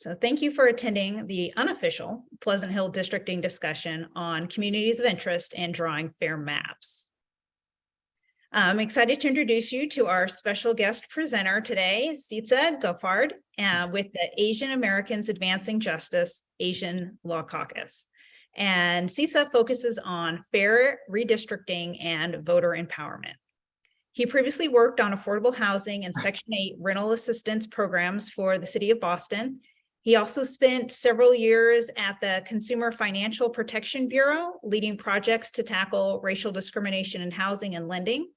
So thank you for attending the unofficial Pleasant Hill districting discussion on communities of interest and drawing fair maps. I'm excited to introduce you to our special guest presenter today, Sitza Goffard, with the Asian Americans Advancing Justice Asian Law Caucus. And Sitza focuses on fair redistricting and voter empowerment. He previously worked on affordable housing and Section 8 rental assistance programs for the city of Boston. He also spent several years at the Consumer Financial Protection Bureau, leading projects to tackle racial discrimination in housing and lending.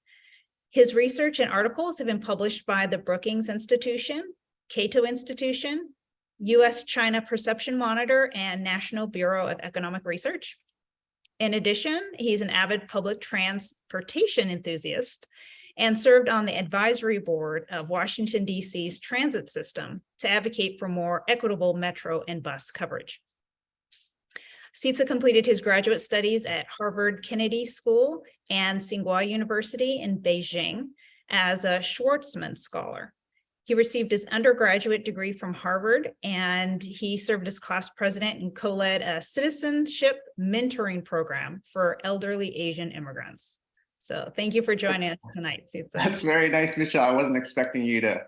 His research and articles have been published by the Brookings Institution, Cato Institution, U.S.-China Perception Monitor, and National Bureau of Economic Research. In addition, he's an avid public transportation enthusiast and served on the advisory board of Washington, D.C.'s transit system to advocate for more equitable metro and bus coverage. Sitza completed his graduate studies at Harvard Kennedy School and Tsinghua University in Beijing as a Schwarzman Scholar. He received his undergraduate degree from Harvard, and he served as class president and co-led a citizenship mentoring program for elderly Asian immigrants. So thank you for joining us tonight, Sitza. That's very nice, Michelle. I wasn't expecting you to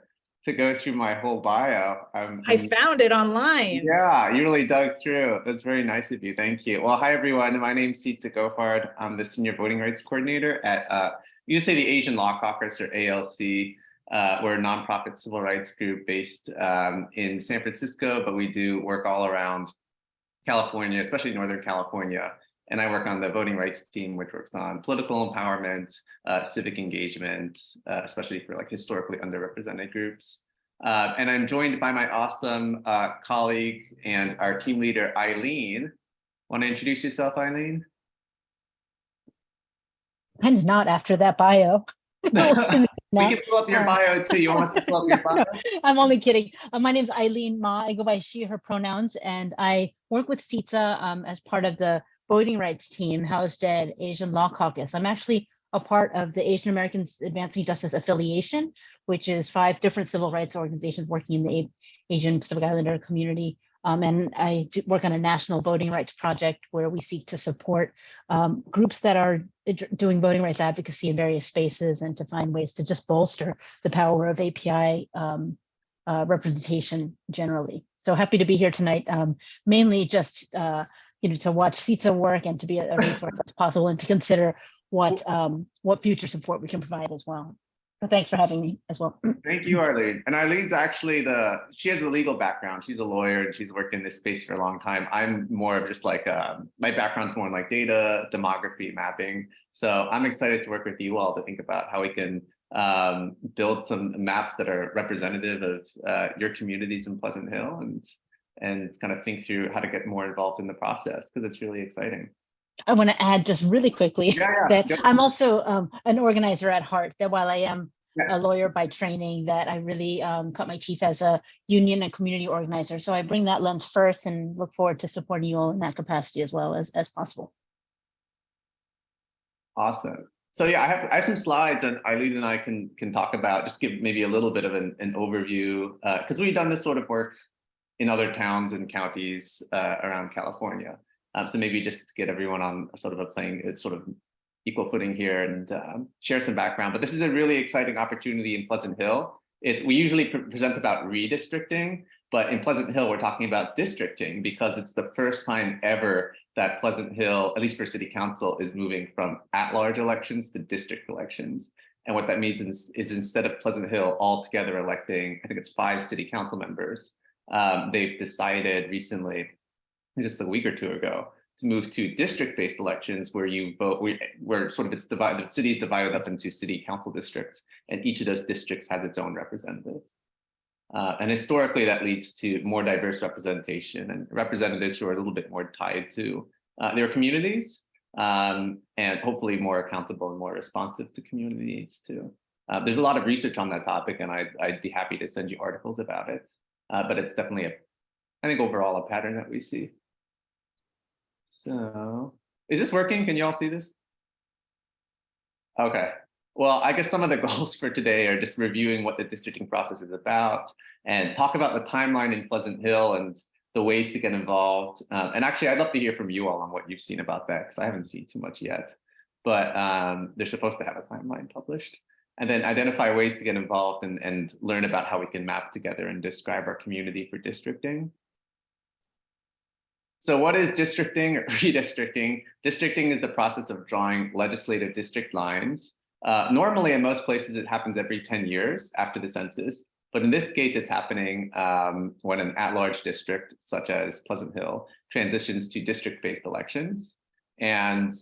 go through my whole bio. I found it online. Yeah, you really dug through. That's very nice of you. Thank you. Well, hi, everyone. My name's Sitza Goffard. I'm the Senior Voting Rights Coordinator at, you say the Asian Law Caucus, or ALC. We're a nonprofit civil rights group based in San Francisco, but we do work all around California, especially Northern California. And I work on the voting rights team, which works on political empowerment, civic engagement, especially for like historically underrepresented groups. And I'm joined by my awesome colleague and our team leader, Eileen. Want to introduce yourself, Eileen? And not after that bio. We can pull up your bio too. You want us to pull up your bio? No, I'm only kidding. My name's Eileen Ma. I go by she, her pronouns, and I work with Sitza as part of the voting rights team housed at Asian Law Caucus. I'm actually a part of the Asian Americans Advancing Justice Affiliation, which is 5 different civil rights organizations working in the Asian Pacific Islander community. And I work on a national voting rights project where we seek to support groups that are doing voting rights advocacy in various spaces and to find ways to just bolster the power of API representation generally. So happy to be here tonight, mainly just to watch Sitza work and to be a resource as possible and to consider what future support we can provide as well. So thanks for having me as well. Thank you, Arlene. And Arlene's actually she has a legal background. She's a lawyer and she's worked in this space for a long time. I'm more of just like, my background's more in like data, demography, mapping. So I'm excited to work with you all to think about how we can build some maps that are representative of your communities in Pleasant Hill and kind of think through how to get more involved in the process, because it's really exciting. I want to add just really quickly that I'm also an organizer at heart, that while I am a lawyer by training, that I really cut my teeth as a union and community organizer. So I bring that lens first and look forward to supporting you all in that capacity as well as possible. Awesome. So yeah, I have some slides, and Eileen and I can talk about, just give maybe a little bit of an overview, because we've done this sort of work in other towns and counties around California. So maybe just get everyone on sort of equal footing here and share some background. But this is a really exciting opportunity in Pleasant Hill. We usually present about redistricting, but in Pleasant Hill, we're talking about districting because it's the first time ever that Pleasant Hill, at least for city council, is moving from at-large elections to district elections. And what that means is instead of Pleasant Hill altogether electing, I think it's 5 city council members, they've decided recently, just a week or 2 ago, to move to district-based elections where you vote, where sort of it's divided, the city is divided up into city council districts, and each of those districts has its own representative. And historically, that leads to more diverse representation and representatives who are a little bit more tied to their communities, and hopefully more accountable and more responsive to community needs too. There's a lot of research on that topic, and I'd be happy to send you articles about it. But it's definitely, I think overall, a pattern that we see. So, is this working? Can you all see this? Okay, Well, I guess some of the goals for today are just reviewing what the districting process is about and talk about the timeline in Pleasant Hill and the ways to get involved. And actually, I'd love to hear from you all on what you've seen about that, because I haven't seen too much yet. But they're supposed to have a timeline published. And then identify ways to get involved and learn about how we can map together and describe our community for districting. So what is districting or redistricting? Districting is the process of drawing legislative district lines. Normally, in most places, it happens every 10 years after the census. But in this case, it's happening when an at-large district, such as Pleasant Hill, transitions to district-based elections. And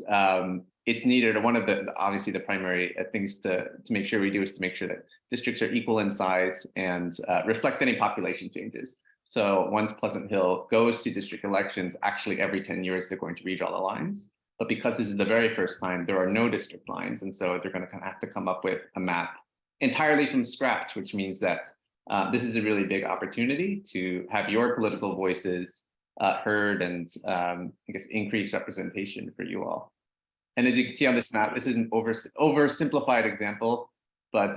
it's needed, or one of the, obviously the primary things to make sure we do is to make sure that districts are equal in size and reflect any population changes. So once Pleasant Hill goes to district elections, actually every 10 years, they're going to redraw the lines. But because this is the very first time, there are no district lines. And so they're going to have to come up with a map entirely from scratch, which means that this is a really big opportunity to have your political voices heard and I guess increased representation for you all. And as you can see on this map, this is an oversimplified example, but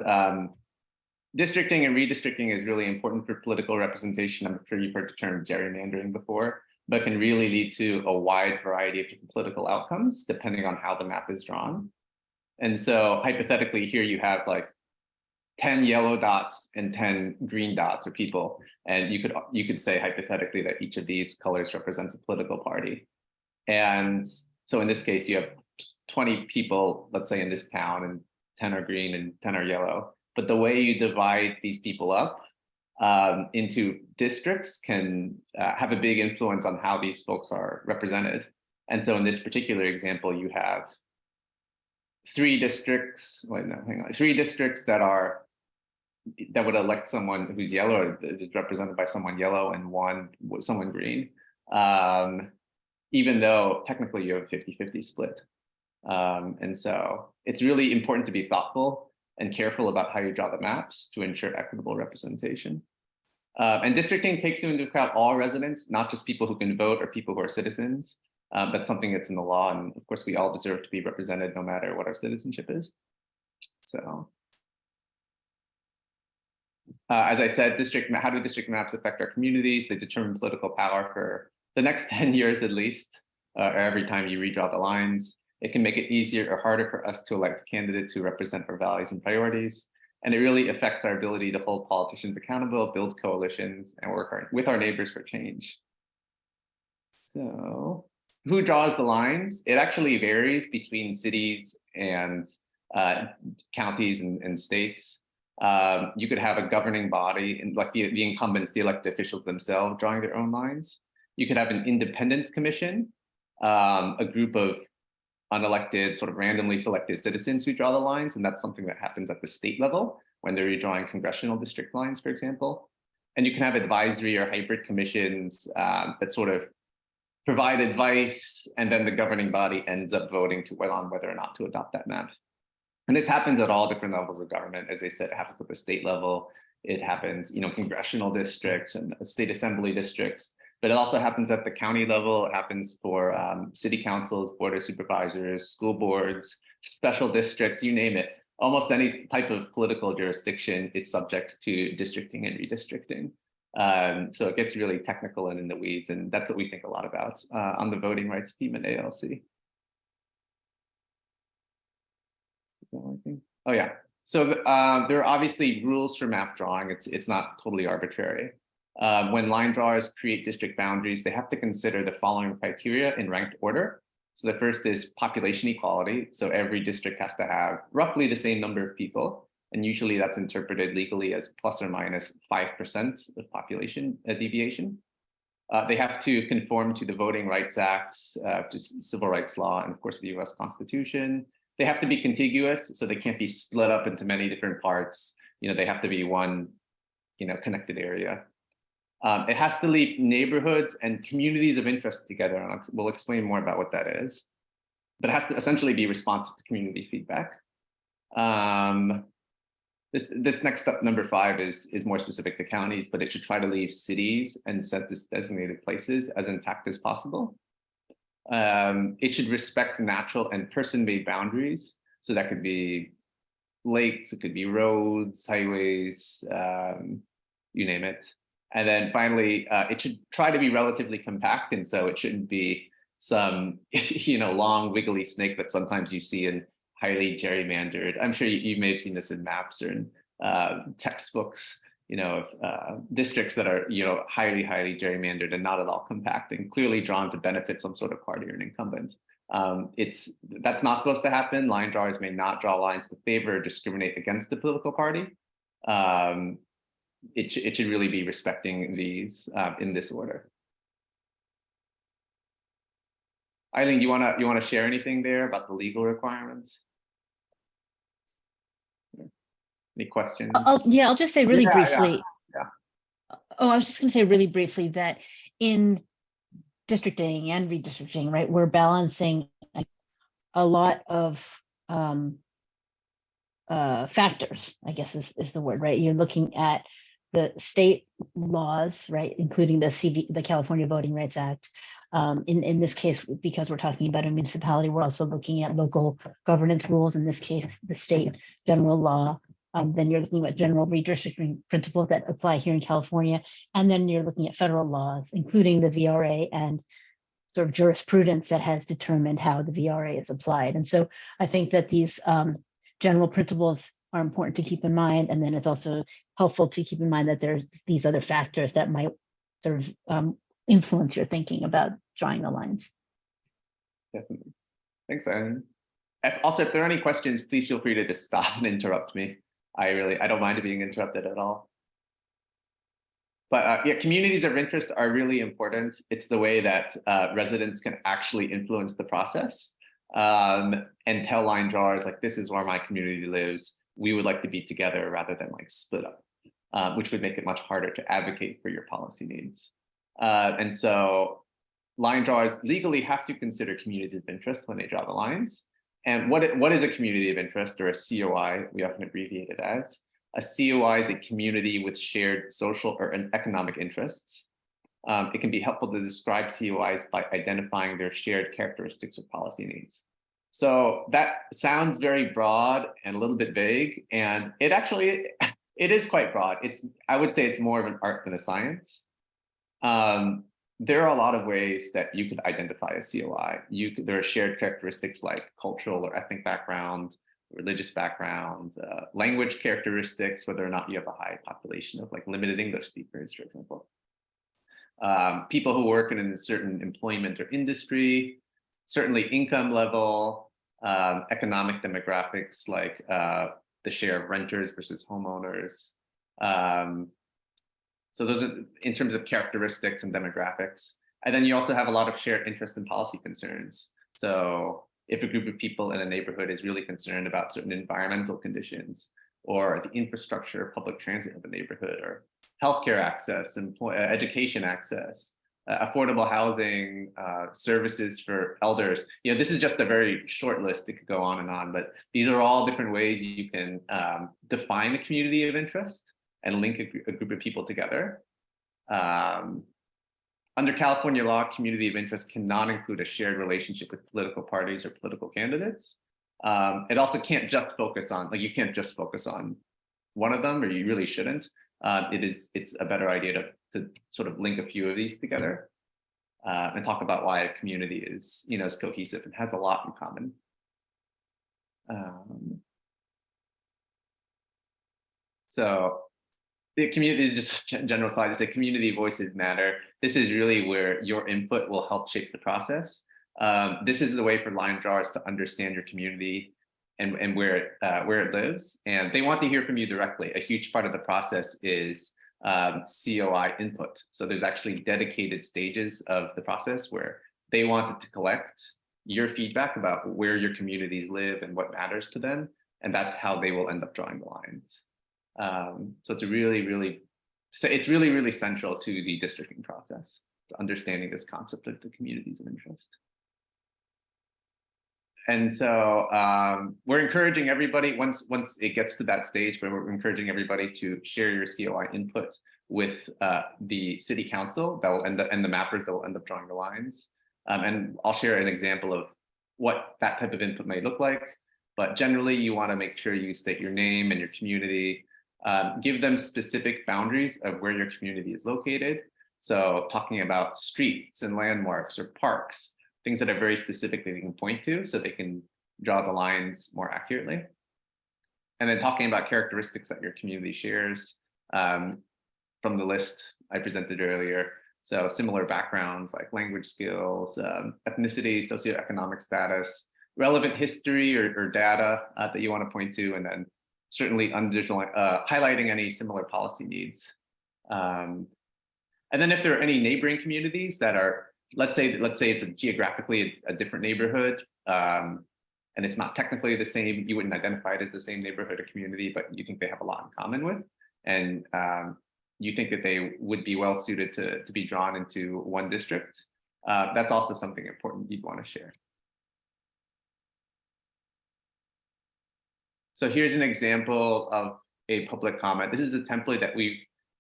districting and redistricting is really important for political representation. I'm sure you've heard the term gerrymandering before, but can really lead to a wide variety of different political outcomes depending on how the map is drawn. And so hypothetically here you have like 10 yellow dots and 10 green dots or people. And you could say hypothetically that each of these colors represents a political party. And so in this case, you have 20 people, let's say in this town, and 10 are green and 10 are yellow. But the way you divide these people up into districts can have a big influence on how these folks are represented. And so in this particular example, you have three districts that would elect someone who's yellow, or is represented by someone yellow, and someone green, even though technically you have a 50-50 split. And so it's really important to be thoughtful and careful about how you draw the maps to ensure equitable representation. And districting takes into account all residents, not just people who can vote or people who are citizens. That's something that's in the law. And of course, we all deserve to be represented no matter what our citizenship is. So as I said, how do district maps affect our communities? They determine political power for the next 10 years at least, every time you redraw the lines. It can make it easier or harder for us to elect candidates who represent our values and priorities. And it really affects our ability to hold politicians accountable, build coalitions, and work with our neighbors for change. So who draws the lines? It actually varies between cities and counties and states. You could have a governing body, and like the incumbents, the elected officials themselves drawing their own lines. You could have an independence commission, a group of unelected, sort of randomly selected citizens who draw the lines. And that's something that happens at the state level when they're redrawing congressional district lines, for example. And you can have advisory or hybrid commissions that sort of provide advice, and then the governing body ends up voting on whether or not to adopt that map. And this happens at all different levels of government. As I said, it happens at the state level. It happens, congressional districts and state assembly districts. But it also happens at the county level. It happens for city councils, board of supervisors, school boards, special districts, you name it. Almost any type of political jurisdiction is subject to districting and redistricting. So it gets really technical and in the weeds, and that's what we think a lot about on the voting rights team at ALC. Oh yeah, so there are obviously rules for map drawing. It's not totally arbitrary. When line drawers create district boundaries, they have to consider the following criteria in ranked order. So the first is population equality. So every district has to have roughly the same number of people. And usually that's interpreted legally as plus or minus 5% of population deviation. They have to conform to the Voting Rights Act, just civil rights law, and of course the US Constitution. They have to be contiguous, so they can't be split up into many different parts. They have to be one, connected area. It has to leave neighborhoods and communities of interest together, and we'll explain more about what that is. But it has to essentially be responsive to community feedback. This next step, number 5, is more specific to counties, but it should try to leave cities and census designated places as intact as possible. It should respect natural and person-made boundaries. So that could be lakes, it could be roads, highways, you name it. And then finally, it should try to be relatively compact, and so it shouldn't be some long wiggly snake that sometimes you see in highly gerrymandered. I'm sure you may have seen this in maps or in textbooks. Districts that are highly gerrymandered and not at all compact and clearly drawn to benefit some sort of party or an incumbent. That's not supposed to happen. Line drawers may not draw lines to favor or discriminate against the political party. It should really be respecting these in this order. Eileen, you wanna share anything there about the legal requirements? Any questions? I'll just say really briefly. Yeah. Oh, I was just going to say really briefly that in districting and redistricting, right, we're balancing a lot of factors, I guess is the word, right? You're looking at the state laws, right, including the California Voting Rights Act. In this case, because we're talking about a municipality, we're also looking at local governance rules, in this case, the state general law. Then you're looking at general redistricting principles that apply here in California. And then you're looking at federal laws, including the VRA and sort of jurisprudence that has determined how the VRA is applied. And so I think that these general principles are important to keep in mind. And then it's also helpful to keep in mind that there's these other factors that might sort of influence your thinking about drawing the lines. Definitely. Thanks, Eileen. Also, if there are any questions, please feel free to just stop and interrupt me. I don't mind being interrupted at all. But yeah, communities of interest are really important. It's the way that residents can actually influence the process and tell line drawers, like, this is where my community lives. We would like to be together rather than like split up, which would make it much harder to advocate for your policy needs. And so line drawers legally have to consider communities of interest when they draw the lines. And what is a community of interest, or a COI, we often abbreviate it as? A COI is a community with shared social or economic interests. It can be helpful to describe COIs by identifying their shared characteristics or policy needs. So that sounds very broad and a little bit vague, and it is quite broad. I would say it's more of an art than a science. There are a lot of ways that you could identify a COI. There are shared characteristics like cultural or ethnic background, religious background, language characteristics, whether or not you have a high population of like limited English speakers, for example. People who work in a certain employment or industry, certainly income level, economic demographics like the share of renters versus homeowners. So those are in terms of characteristics and demographics. And then you also have a lot of shared interest in policy concerns. So if a group of people in a neighborhood is really concerned about certain environmental conditions, or the infrastructure, public transit of the neighborhood, or healthcare access, education access, affordable housing, services for elders. This is just a very short list. It could go on and on, but these are all different ways you can define a community of interest and link a group of people together. Under California law, community of interest cannot include a shared relationship with political parties or political candidates. It also can't just focus on, you can't just focus on one of them, or you really shouldn't. It's a better idea to sort of link a few of these together and talk about why a community is, is cohesive and has a lot in common. So the community is just general slide to say community voices matter. This is really where your input will help shape the process. This is the way for line drawers to understand your community and where it lives. And they want to hear from you directly. A huge part of the process is COI input. So there's actually dedicated stages of the process where they wanted to collect your feedback about where your communities live and what matters to them. And that's how they will end up drawing the lines. So it's really central to the districting process, to understanding this concept of the communities of interest. And so we're encouraging everybody, once it gets to that stage, where we're encouraging everybody to share your COI input with the city council that will end up, and the mappers that will end up drawing the lines. And I'll share an example of what that type of input may look like. but generally you want to make sure you state your name and your community, give them specific boundaries of where your community is located. So talking about streets and landmarks or parks, things that are very specific that they can point to so they can draw the lines more accurately. And then talking about characteristics that your community shares from the list I presented earlier. So similar backgrounds like language skills, ethnicity, socioeconomic status, relevant history or data that you want to point to, and then certainly highlighting any similar policy needs. And then if there are any neighboring communities that are, let's say it's geographically a different neighborhood, and it's not technically the same, you wouldn't identify it as the same neighborhood or community, but you think they have a lot in common with, and you think that they would be well suited to be drawn into one district, that's also something important you'd want to share. So here's an example of a public comment. This is a template that we've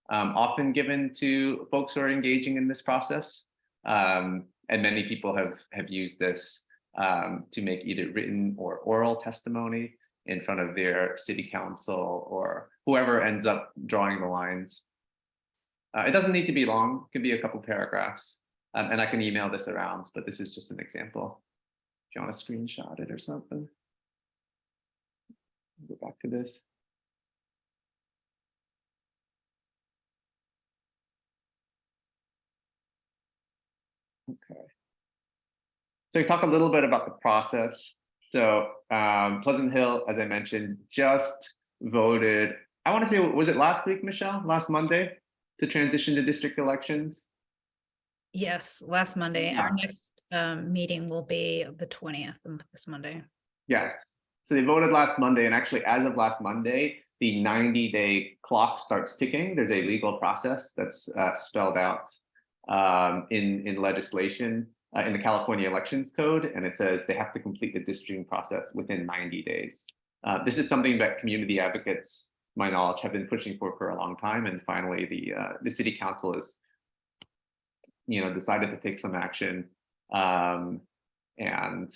often given to folks who are engaging in this process. And many people have used this to make either written or oral testimony in front of their city council or whoever ends up drawing the lines. It doesn't need to be long, it can be a couple paragraphs. And I can email this around, but this is just an example. If you want to screenshot it or something. Go back to this. Okay. So we talk a little bit about the process. So Pleasant Hill, as I mentioned, just voted, I want to say, was it last week, Michelle? Last Monday to transition to district elections? Yes, last Monday. Our next meeting will be the 20th, this Monday. Yes. So they voted last Monday, and actually as of last Monday, the 90-day clock starts ticking. There's a legal process that's spelled out in legislation in the California Elections Code, and it says they have to complete the districting process within 90 days. This is something that community advocates, to my knowledge, have been pushing for a long time, and finally the city council has, decided to take some action. And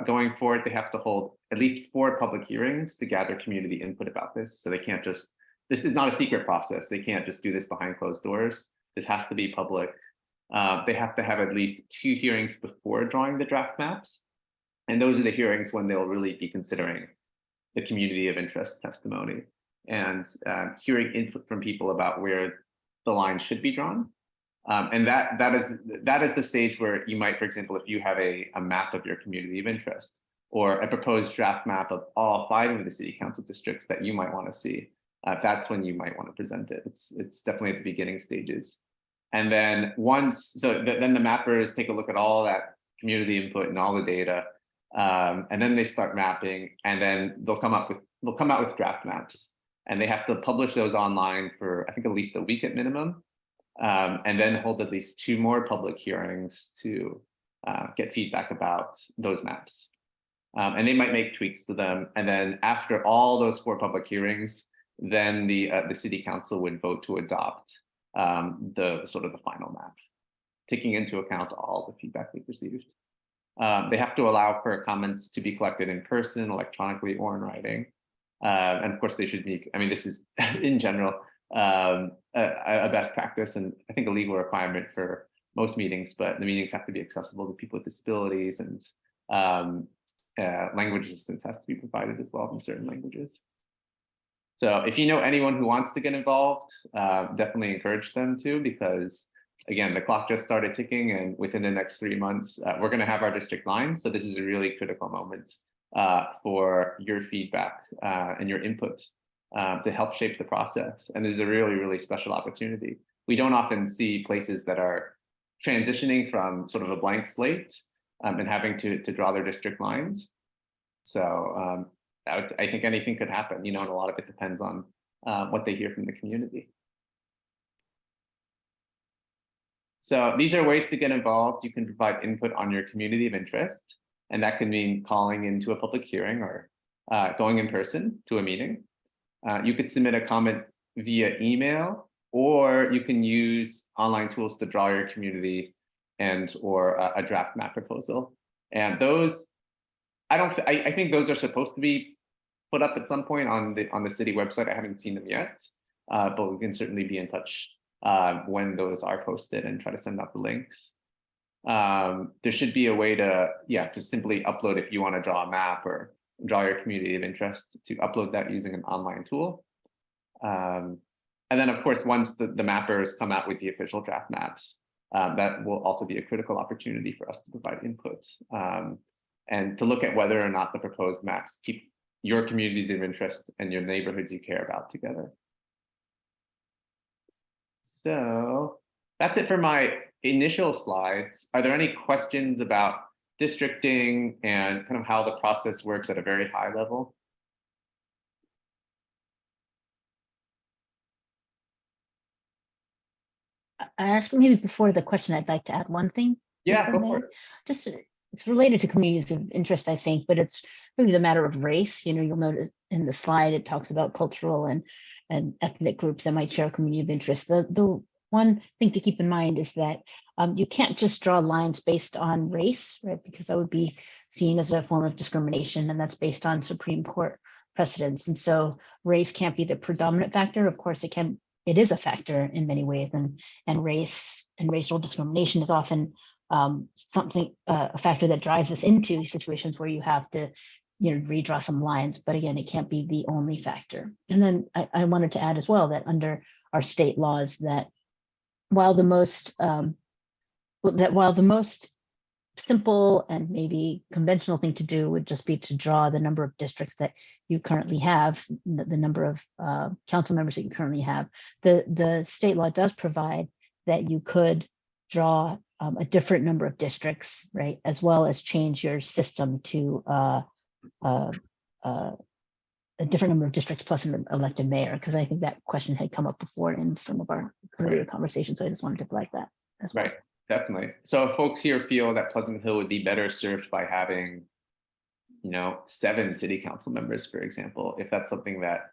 going forward, they have to hold at least 4 public hearings to gather community input about this. So they can't just, this is not a secret process. They can't just do this behind closed doors. This has to be public. They have to have at least 2 hearings before drawing the draft maps. And those are the hearings when they'll really be considering the community of interest testimony and hearing input from people about where the line should be drawn. And that is the stage where you might, for example, if you have a map of your community of interest or a proposed draft map of all 5 of the city council districts that you might want to see, that's when you might want to present it. It's definitely at the beginning stages. And then then the mappers take a look at all that community input and all the data, and then they start mapping, and then they'll come out with draft maps, and they have to publish those online for, I think, at least a week at minimum. And then hold at least 2 more public hearings to get feedback about those maps. And they might make tweaks to them. And then after all those 4 public hearings, then the city council would vote to adopt the final map, taking into account all the feedback we've received. They have to allow for comments to be collected in person, electronically, or in writing. And of course, they should be, this is in general, a best practice, and I think a legal requirement for most meetings, but the meetings have to be accessible to people with disabilities, and language assistance has to be provided as well in certain languages. So if you know anyone who wants to get involved, definitely encourage them to, because again, the clock just started ticking, and within the next 3 months, we're going to have our district lines. So this is a really critical moment for your feedback and your input to help shape the process. And this is a really, really special opportunity. We don't often see places that are transitioning from sort of a blank slate and having to draw their district lines. So I think anything could happen, and a lot of it depends on what they hear from the community. So these are ways to get involved. You can provide input on your community of interest, and that can mean calling into a public hearing or going in person to a meeting. You could submit a comment via email, or you can use online tools to draw your community or a draft map proposal. And those I don't, I think those are supposed to be put up at some point on the city website. I haven't seen them yet, but we can certainly be in touch when those are posted and try to send out the links. There should be a way to, to simply upload if you want to draw a map or draw your community of interest, to upload that using an online tool. And then, of course, once the mappers come out with the official draft maps, that will also be a critical opportunity for us to provide input and to look at whether or not the proposed maps keep your communities of interest and your neighborhoods you care about together. So that's it for my initial slides. Are there any questions about districting and kind of how the process works at a very high level? Actually, maybe before the question, I'd like to add one thing. Yeah, go for it. Just it's related to communities of interest, I think, but it's really the matter of race. You know, you'll notice in the slide it talks about cultural and ethnic groups that might share a community of interest. The one thing to keep in mind is that you can't just draw lines based on race, right? Because that would be seen as a form of discrimination, and that's based on Supreme Court precedents. And so race can't be the predominant factor. Of course, it is a factor in many ways, and race and racial discrimination is often a factor that drives us into situations where you have to, redraw some lines. But again, it can't be the only factor. And then I wanted to add as well that under our state laws, that while the most simple and maybe conventional thing to do would just be to draw the number of districts that you currently have, the number of council members that you currently have, the state law does provide that you could draw a different number of districts, right, as well as change your system to a different number of districts plus an elected mayor, because I think that question had come up before in some of our earlier conversations. So I just wanted to flag that as well. Right, definitely. So if folks here feel that Pleasant Hill would be better served by having, 7 city council members, for example, if that's something that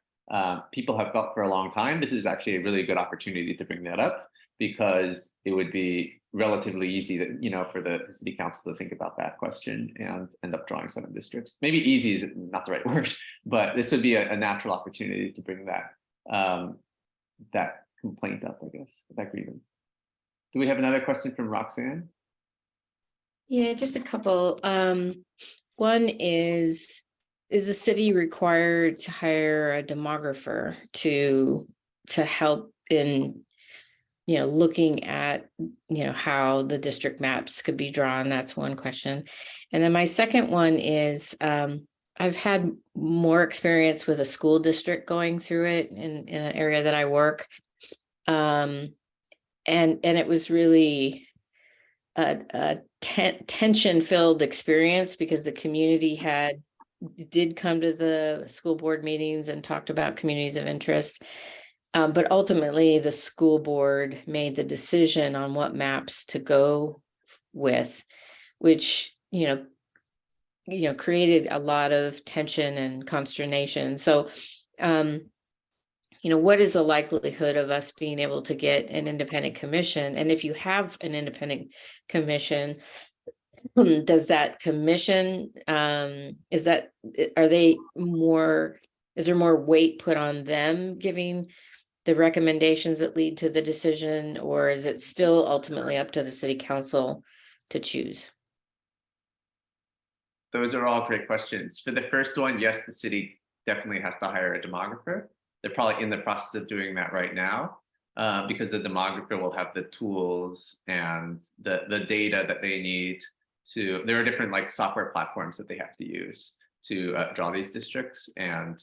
people have felt for a long time, this is actually a really good opportunity to bring that up, because it would be relatively easy that, for the city council to think about that question and end up drawing 7 districts. Maybe easy is not the right word, but this would be a natural opportunity to bring that that complaint up, I guess, that grievance. Do we have another question from Roxanne? Yeah, just a couple. One is the city required to hire a demographer to help in, looking at, how the district maps could be drawn? That's one question. And then my second one is, I've had more experience with a school district going through it in an area that I work. And it was really a tension-filled experience, because the community did come to the school board meetings and talked about communities of interest. But ultimately, the school board made the decision on what maps to go with, which, created a lot of tension and consternation. So, what is the likelihood of us being able to get an independent commission? And if you have an independent commission, does that commission, is there more weight put on them giving the recommendations that lead to the decision, or is it still ultimately up to the city council to choose? Those are all great questions. For the first one, yes, the city definitely has to hire a demographer. They're probably in the process of doing that right now, because the demographer will have the tools and the data that they need to. There are different software platforms that they have to use to draw these districts, and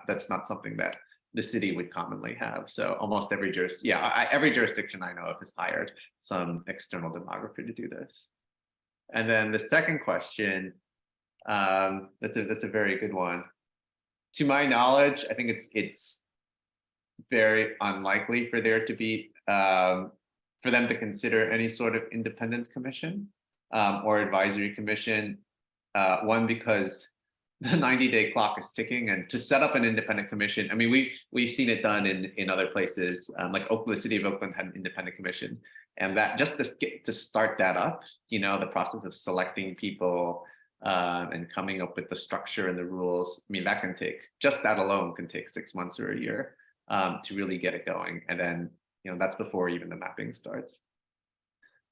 that's not something that the city would commonly have. So almost every jurisdiction I know of has hired some external demographer to do this. And then the second question, that's a very good one. To my knowledge, I think it's very unlikely for there to be for them to consider any sort of independent commission or advisory commission. One, because the 90-day clock is ticking, and to set up an independent commission, I mean, we've seen it done in other places, like Oakland, the city of Oakland had an independent commission, and that just to start that up, the process of selecting people, and coming up with the structure and the rules. I mean, that can take, just that alone can take 6 months or a year to really get it going. And then, that's before even the mapping starts.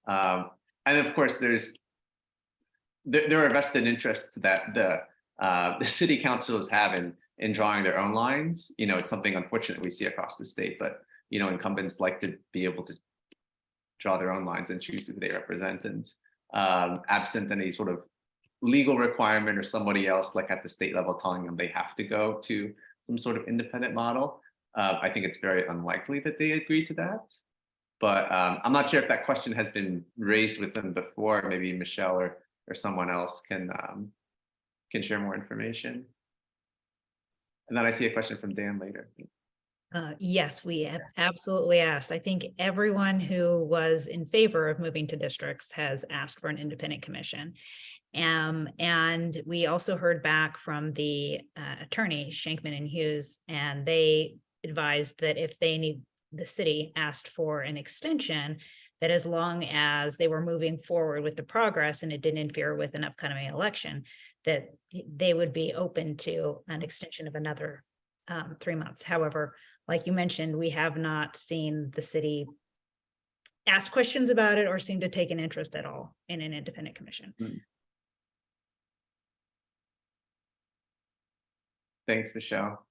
And of course, there are vested interests that the city councils have in drawing their own lines. It's something unfortunate we see across the state, but incumbents like to be able to draw their own lines and choose who they represent. And absent any sort of legal requirement or somebody else like at the state level telling them they have to go to some sort of independent model, I think it's very unlikely that they agree to that. But I'm not sure if that question has been raised with them before. Maybe Michelle or someone else can share more information. And then I see a question from Dan later. Yes, we have absolutely asked. I think everyone who was in favor of moving to districts has asked for an independent commission. And we also heard back from the attorney, Shankman and Hughes, and they advised that if the city asked for an extension, that as long as they were moving forward with the progress and it didn't interfere with an upcoming election, that they would be open to an extension of another 3 months. However, like you mentioned, we have not seen the city ask questions about it or seem to take an interest at all in an independent commission. Thanks, Michelle.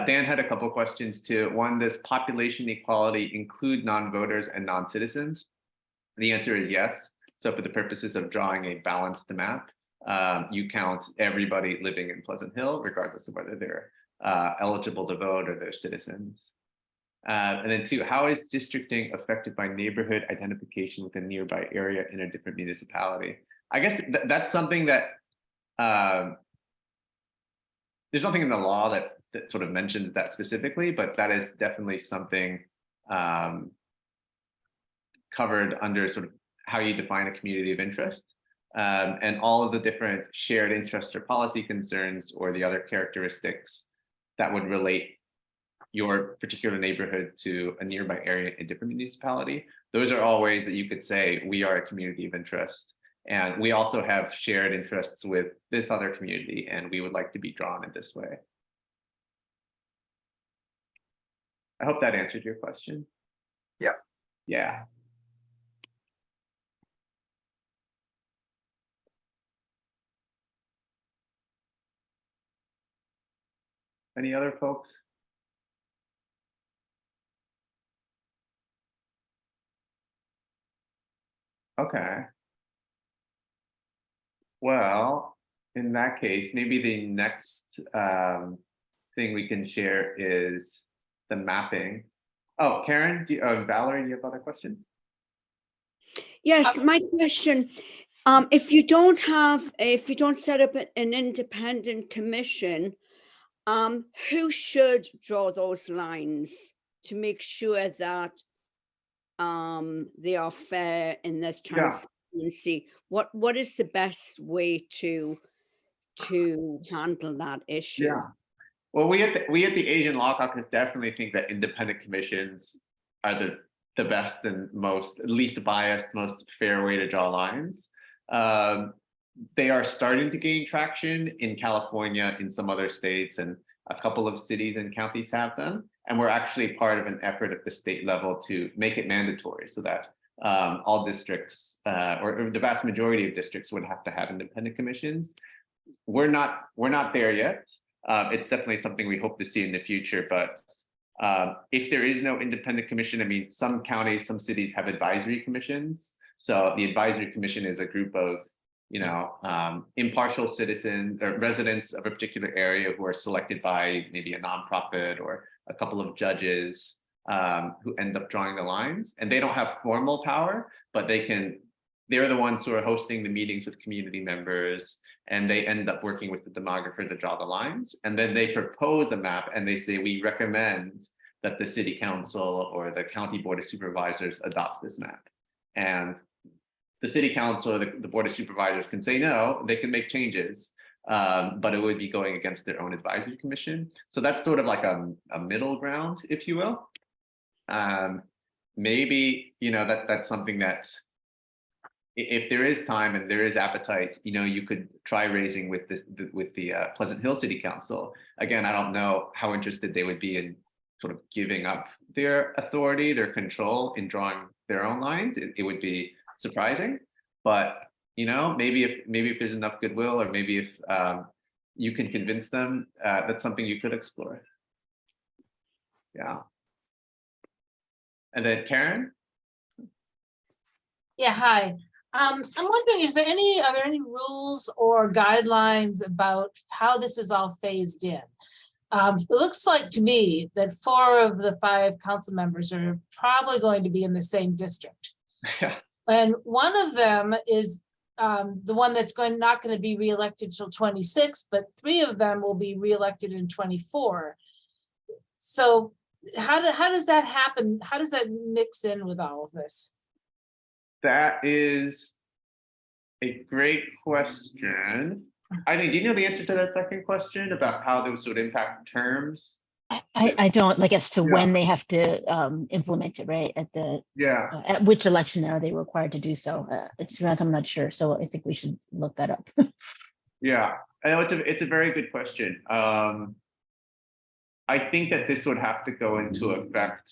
Dan had a couple questions too. One, does population equality include non-voters and non-citizens? The answer is yes. So for the purposes of drawing a balanced map, you count everybody living in Pleasant Hill, regardless of whether they're eligible to vote or they're citizens. And then two, how is districting affected by neighborhood identification with a nearby area in a different municipality? I guess that's something that there's nothing in the law that sort of mentions that specifically, but that is definitely something covered under sort of how you define a community of interest. And all of the different shared interest or policy concerns or the other characteristics that would relate your particular neighborhood to a nearby area in a different municipality. Those are all ways that you could say we are a community of interest. And we also have shared interests with this other community, and we would like to be drawn in this way. I hope that answered your question. Yeah. Yeah. Any other folks? Okay. Well, in that case, maybe the next thing we can share is the mapping. Oh, Karen, Valerie, do you have other questions? Yes, my question, if you don't set up an independent commission, who should draw those lines to make sure that they are fair in this transparency? What is the best way to handle that issue? Yeah. Well, we at the Asian Law Caucus definitely think that independent commissions are the best and most, least biased, most fair way to draw lines. They are starting to gain traction in California, in some other states, and a couple of cities and counties have them. And we're actually part of an effort at the state level to make it mandatory so that all districts or the vast majority of districts would have to have independent commissions. We're not there yet. It's definitely something we hope to see in the future, but if there is no independent commission, I mean, some counties, some cities have advisory commissions. So the advisory commission is a group of, impartial citizens or residents of a particular area who are selected by maybe a nonprofit or a couple of judges who end up drawing the lines. And they don't have formal power, but they're the ones who are hosting the meetings with community members, and they end up working with the demographer to draw the lines. And then they propose a map and they say, we recommend that the city council or the county board of supervisors adopt this map. And the city council or the board of supervisors can say no, they can make changes, but it would be going against their own advisory commission. So that's sort of like a middle ground, if you will. Maybe, that's something that if there is time and there is appetite, you could try raising with the Pleasant Hill City Council. Again, I don't know how interested they would be in sort of giving up their authority, their control in drawing their own lines. It would be surprising, but maybe if there's enough goodwill, or maybe if you can convince them, that's something you could explore. Yeah. And then Karen. Yeah, hi. I'm wondering, are there any rules or guidelines about how this is all phased in? It looks like to me that 4 of the 5 council members are probably going to be in the same district. Yeah. And one of them is the one that's not going to be reelected till 26, but 3 of them will be reelected in 24. So how does that happen? How does that mix in with all of this? That is a great question. I think, do you know the answer to that second question about how those would impact terms? I don't, like, as to Yeah. when they have to implement it, right? Yeah. At which election are they required to do so? I'm not sure. So I think we should look that up. Yeah, I know it's a very good question. I think that this would have to go into effect.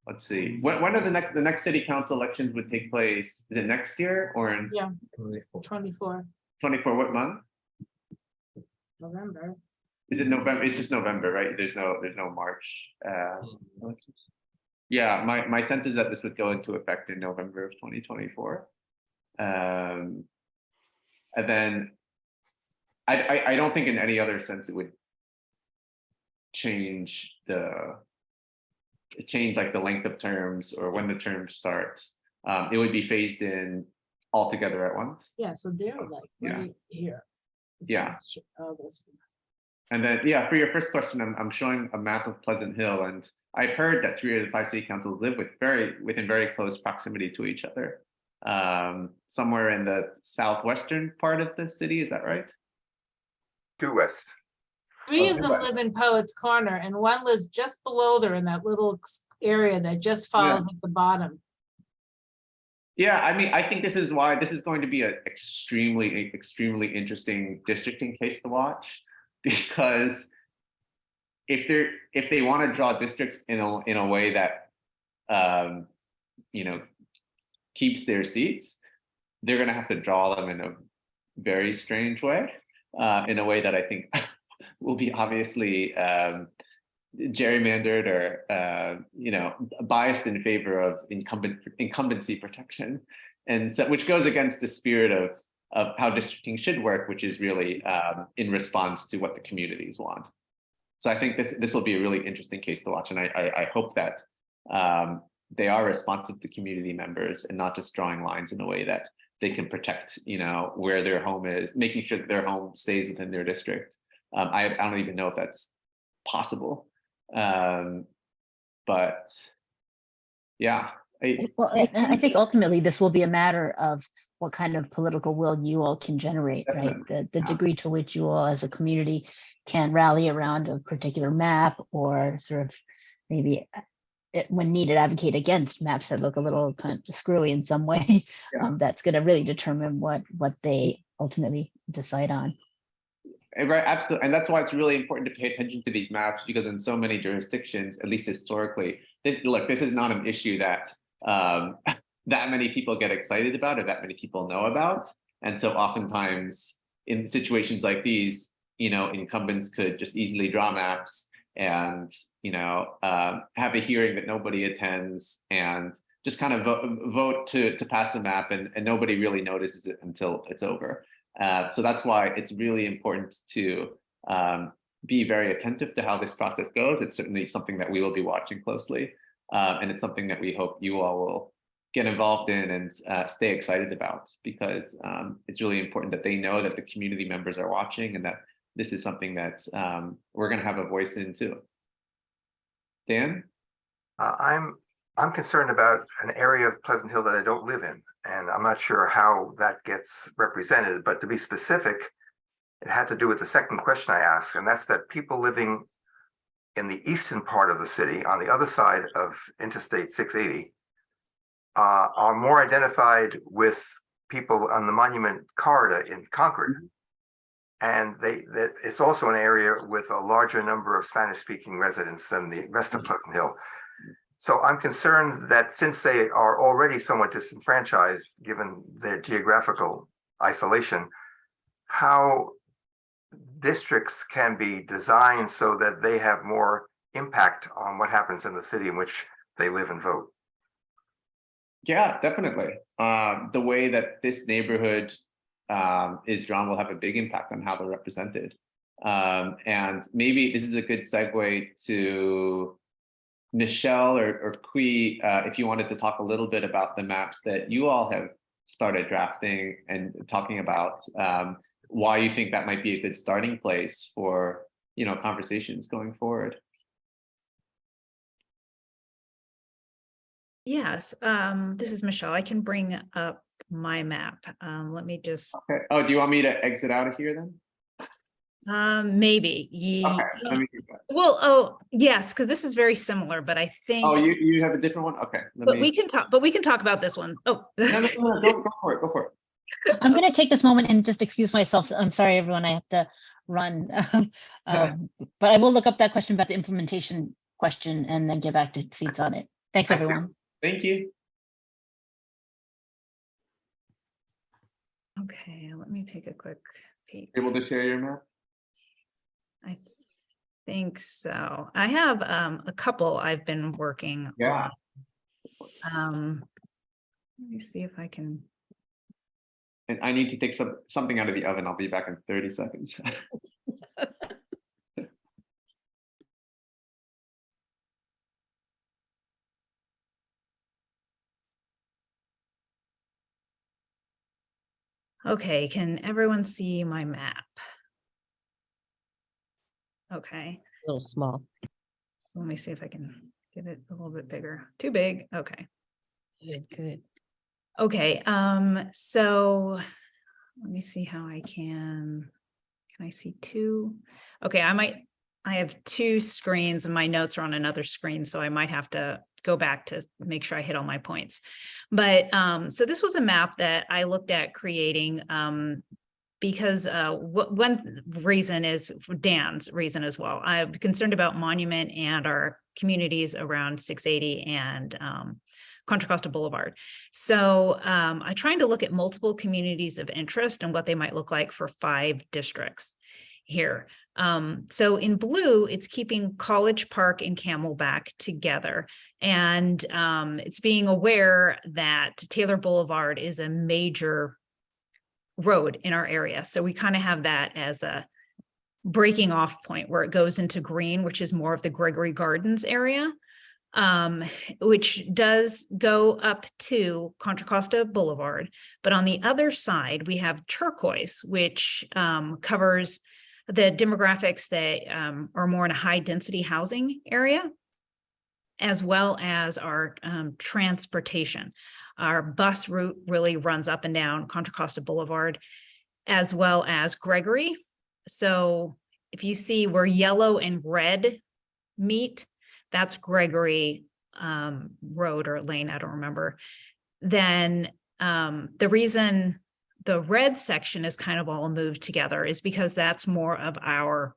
Let's see. When are the next city council elections would take place? Is it next year or in 24 24? What month? November. Is it November? It's just November, right? There's no March. Elections. Yeah, my sense is that this would go into effect in November of 2024. And then I don't think in any other sense it would change like the length of terms or when the terms start. It would be phased in all together at once. Yeah, so they're like right here. This Yeah. is Chicago's. And then, yeah, for your first question, I'm showing a map of Pleasant Hill, and I've heard that 3 of the 5 city councils live within very close proximity to each other. Somewhere in the southwestern part of the city, is that right? Due west. 3 Oh, of them right. live in Poets Corner, and one lives just below there in that little area that just falls at the bottom. Yeah, I mean, I think this is why this is going to be an extremely interesting districting case to watch, because if they want to draw districts in a way that keeps their seats, they're going to have to draw them in a very strange way, in a way that I think will be obviously gerrymandered or biased in favor of incumbency protection, and so, which goes against the spirit of how districting should work, which is really in response to what the communities want. So I think this will be a really interesting case to watch, and I hope that they are responsive to community members and not just drawing lines in a way that they can protect, where their home is, making sure that their home stays within their district. I don't even know if that's possible, but yeah. I think ultimately this will be a matter of what kind of political will you all can generate, right? The degree to which you all as a community can rally around a particular map, or sort of maybe when needed advocate against maps that look a little kind of screwy in some way. Yeah. That's going to really determine what they ultimately decide on. Right, absolutely, and that's why it's really important to pay attention to these maps, because in so many jurisdictions, at least historically, this is not an issue that that many people get excited about or that many people know about, and so oftentimes in situations like these, incumbents could just easily draw maps and have a hearing that nobody attends and just kind of vote to pass a map, and nobody really notices it until it's over. So that's why it's really important to be very attentive to how this process goes. It's certainly something that we will be watching closely, and it's something that we hope you all will get involved in and stay excited about, because it's really important that they know that the community members are watching and that this is something that we're going to have a voice in too. Dan? I'm concerned about an area of Pleasant Hill that I don't live in, and I'm not sure how that gets represented, but to be specific, it had to do with the second question I asked, and that's that people living in the eastern part of the city on the other side of Interstate 680 are more identified with people on the Monument Corridor in Concord. And that it's also an area with a larger number of Spanish-speaking residents than the rest of Pleasant Hill. So I'm concerned that since they are already somewhat disenfranchised, given their geographical isolation, how districts can be designed so that they have more impact on what happens in the city in which they live and vote. Yeah, definitely. The way that this neighborhood is drawn will have a big impact on how they're represented. And maybe this is a good segue to Michelle or Kui, if you wanted to talk a little bit about the maps that you all have started drafting and talking about, why you think that might be a good starting place for, you know, conversations going forward. Yes, this is Michelle. I can bring up my map. Let me just, Okay. Oh, do you want me to exit out of here then? maybe. Okay. Let me do that. Well, oh, yes, because this is very similar, but I think. Oh, you have a different one? Okay. But we can talk about this one. Oh. No, go for it. Go for it. I'm going to take this moment and just excuse myself. I'm sorry, everyone. I have to run. But I will look up that question about the implementation question and then get back to seats on it. Thanks, everyone. Thank you. Okay, let me take a quick peek. Able to share your map? I think so. I have a couple I've been working Yeah. on. Let me see if I can. And I need to take something out of the oven. I'll be back in 30 seconds. Okay, can everyone see my map? Okay, A little small. so let me see if I can get it a little bit bigger. Too big, okay. Good, good. Okay, so let me see how I can I see two? Okay, I have two screens and my notes are on another screen, so I might have to go back to make sure I hit all my points. But so this was a map that I looked at creating because one reason is Dan's reason as well. I'm concerned about Monument and our communities around 680 and Contra Costa Boulevard. So I'm trying to look at multiple communities of interest and what they might look like for 5 districts here. So in blue, it's keeping College Park and Camelback together. And it's being aware that Taylor Boulevard is a major road in our area. So we kind of have that as a breaking off point where it goes into green, which is more of the Gregory Gardens area, which does go up to Contra Costa Boulevard. But on the other side, we have turquoise, which covers the demographics that are more in a high density housing area, as well as our transportation. Our bus route really runs up and down Contra Costa Boulevard, as well as Gregory. So if you see where yellow and red meet, that's Gregory Road or lane, I don't remember. Then the reason the red section is kind of all moved together is because that's more of our,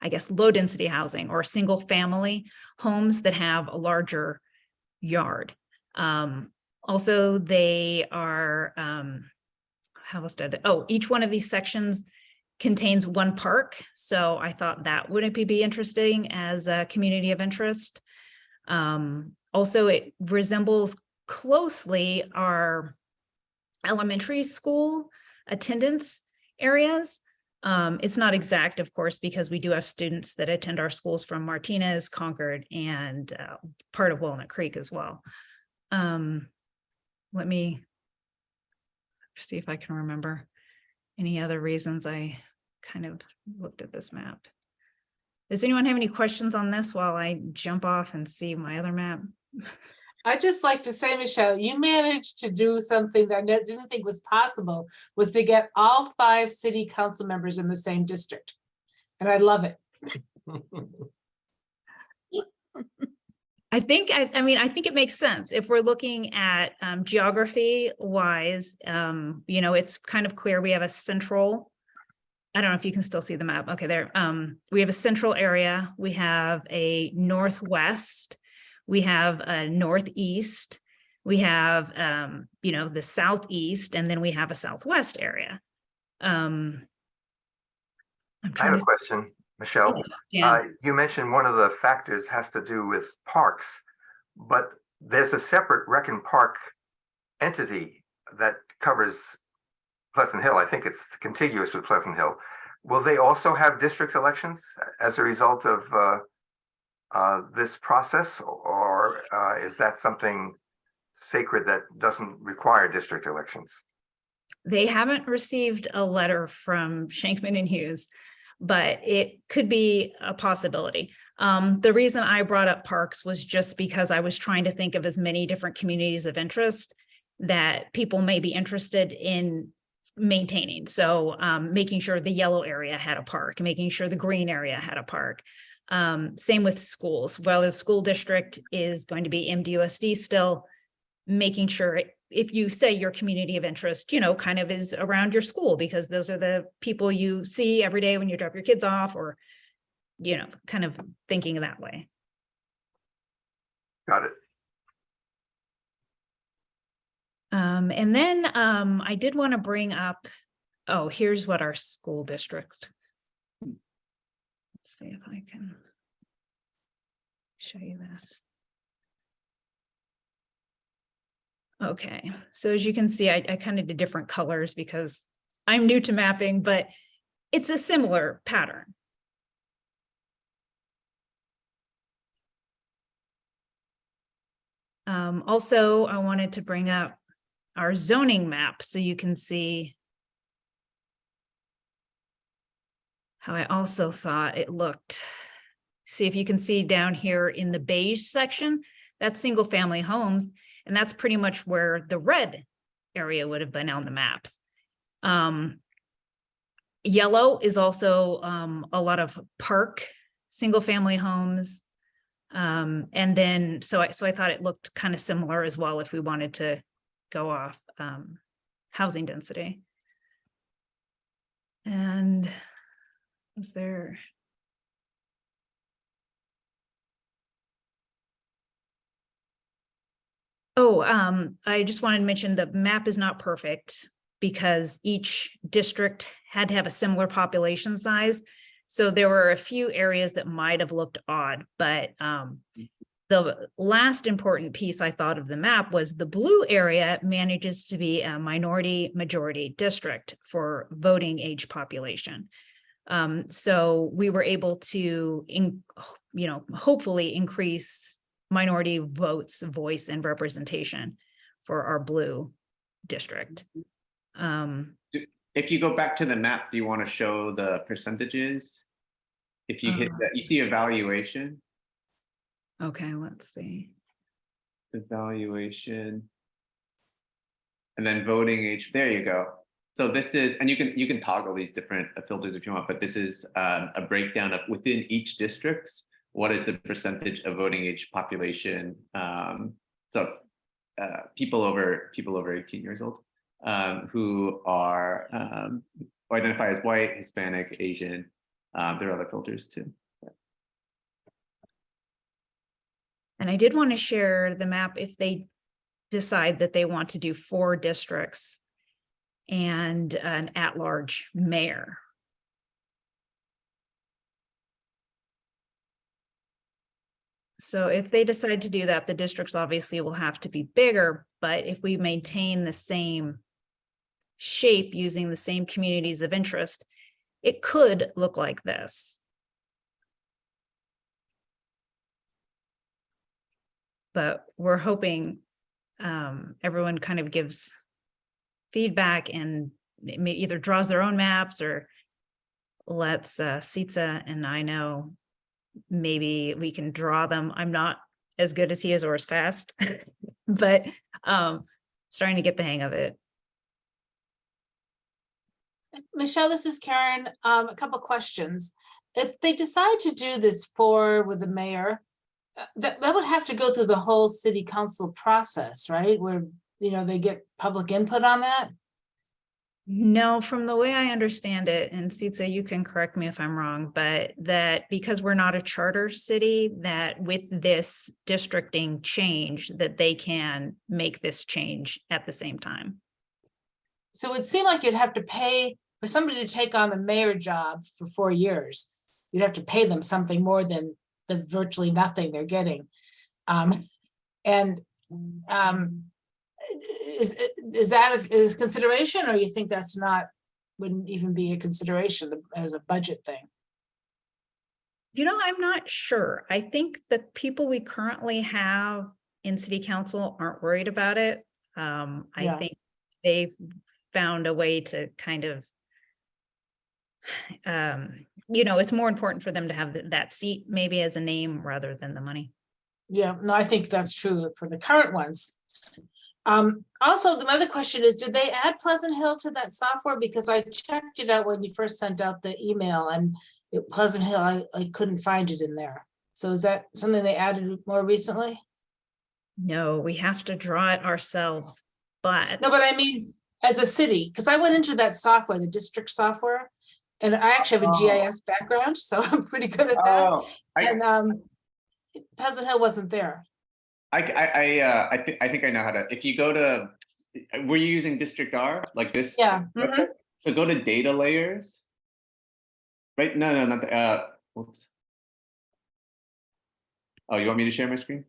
I guess, low density housing or single family homes that have a larger yard. Also, they are, how else did each one of these sections contains one park. So I thought that wouldn't be interesting as a community of interest. Also, it resembles closely our elementary school attendance areas. It's not exact, of course, because we do have students that attend our schools from Martinez, Concord, and part of Walnut Creek as well. Let me see if I can remember any other reasons I kind of looked at this map. Does anyone have any questions on this while I jump off and see my other map? I just like to say, Michelle, you managed to do something that I didn't think was possible, was to get all 5 city council members in the same district. And I love it. I mean, I think it makes sense if we're looking at geography wise, it's kind of clear we have a central. I don't know if you can still see the map. Okay, there. We have a central area. We have a northwest. We have a northeast. We have, the southeast, and then we have a southwest area. I'm I have trying a to. question, Michelle. Yeah. You mentioned one of the factors has to do with parks, but there's a separate Rec and Park entity that covers Pleasant Hill. I think it's contiguous with Pleasant Hill. Will they also have district elections as a result of this process, or is that something sacred that doesn't require district elections? They haven't received a letter from Shankman and Hughes, but it could be a possibility. The reason I brought up parks was just because I was trying to think of as many different communities of interest that people may be interested in maintaining. So making sure the yellow area had a park, making sure the green area had a park. Same with schools. Well, the school district is going to be MDUSD still, making sure if you say your community of interest, kind of is around your school, because those are the people you see every day when you drop your kids off, or, kind of thinking of that way. Got it. And then I did want to bring up, here's what our school district. Let's see if I can show you this. Okay, so as you can see, I kind of did different colors because I'm new to mapping, but it's a similar pattern. Also, I wanted to bring up our zoning map so you can see how I also thought it looked. See if you can see down here in the beige section, that's single family homes. And that's pretty much where the red area would have been on the maps. Yellow is also a lot of park single family homes. And then, so I thought it looked kind of similar as well if we wanted to go off housing density. And is there? I just wanted to mention the map is not perfect because each district had to have a similar population size. So there were a few areas that might have looked odd, but the last important piece I thought of the map was the blue area manages to be a minority majority district for voting age population. So we were able to, hopefully increase minority votes, voice, and representation for our blue district. If you go back to the map, do you want to show the percentages? If you hit that, you see evaluation. Okay, let's see. Evaluation. And then voting age, there you go. So this is, and you can toggle these different filters if you want, but this is a breakdown of within each districts, what is the percentage of voting age population? People over 18 years old who are who identify as white, Hispanic, Asian. There are other filters too. And I did want to share the map if they decide that they want to do 4 districts and an at-large mayor. So if they decide to do that, the districts obviously will have to be bigger, but if we maintain the same shape using the same communities of interest, it could look like this. But we're hoping everyone kind of gives feedback and either draws their own maps or lets Sitza and I know maybe we can draw them. I'm not as good as he is or as fast, but starting to get the hang of it. Michelle, this is Karen. A couple questions. If they decide to do this with the mayor, that would have to go through the whole city council process, right? Where, they get public input on that? No, from the way I understand it, and Sitza, you can correct me if I'm wrong, but that because we're not a charter city, that with this districting change, that they can make this change at the same time. So it seemed like you'd have to pay for somebody to take on the mayor job for 4 years. You'd have to pay them something more than the virtually nothing they're getting. Is that a consideration, or you think that's not, wouldn't even be a consideration as a budget thing? I'm not sure. I think the people we currently have in city council aren't worried about it. I Yeah. think they've found a way to kind of, it's more important for them to have that seat maybe as a name rather than the money. Yeah, no, I think that's true for the current ones. Also, the other question is, did they add Pleasant Hill to that software? Because I checked it out when you first sent out the email, and Pleasant Hill, I couldn't find it in there. So is that something they added more recently? No, we have to draw it ourselves, but. No, but I mean, as a city, because I went into that software, the district software, and I actually have a GIS background, so I'm pretty good at that. Oh, And Pleasant Hill wasn't there. I think I know how to. If you go to, were you using District R like this? Yeah. website? So go to data layers. Right? No, not the. Whoops. Oh, you want me to share my screen?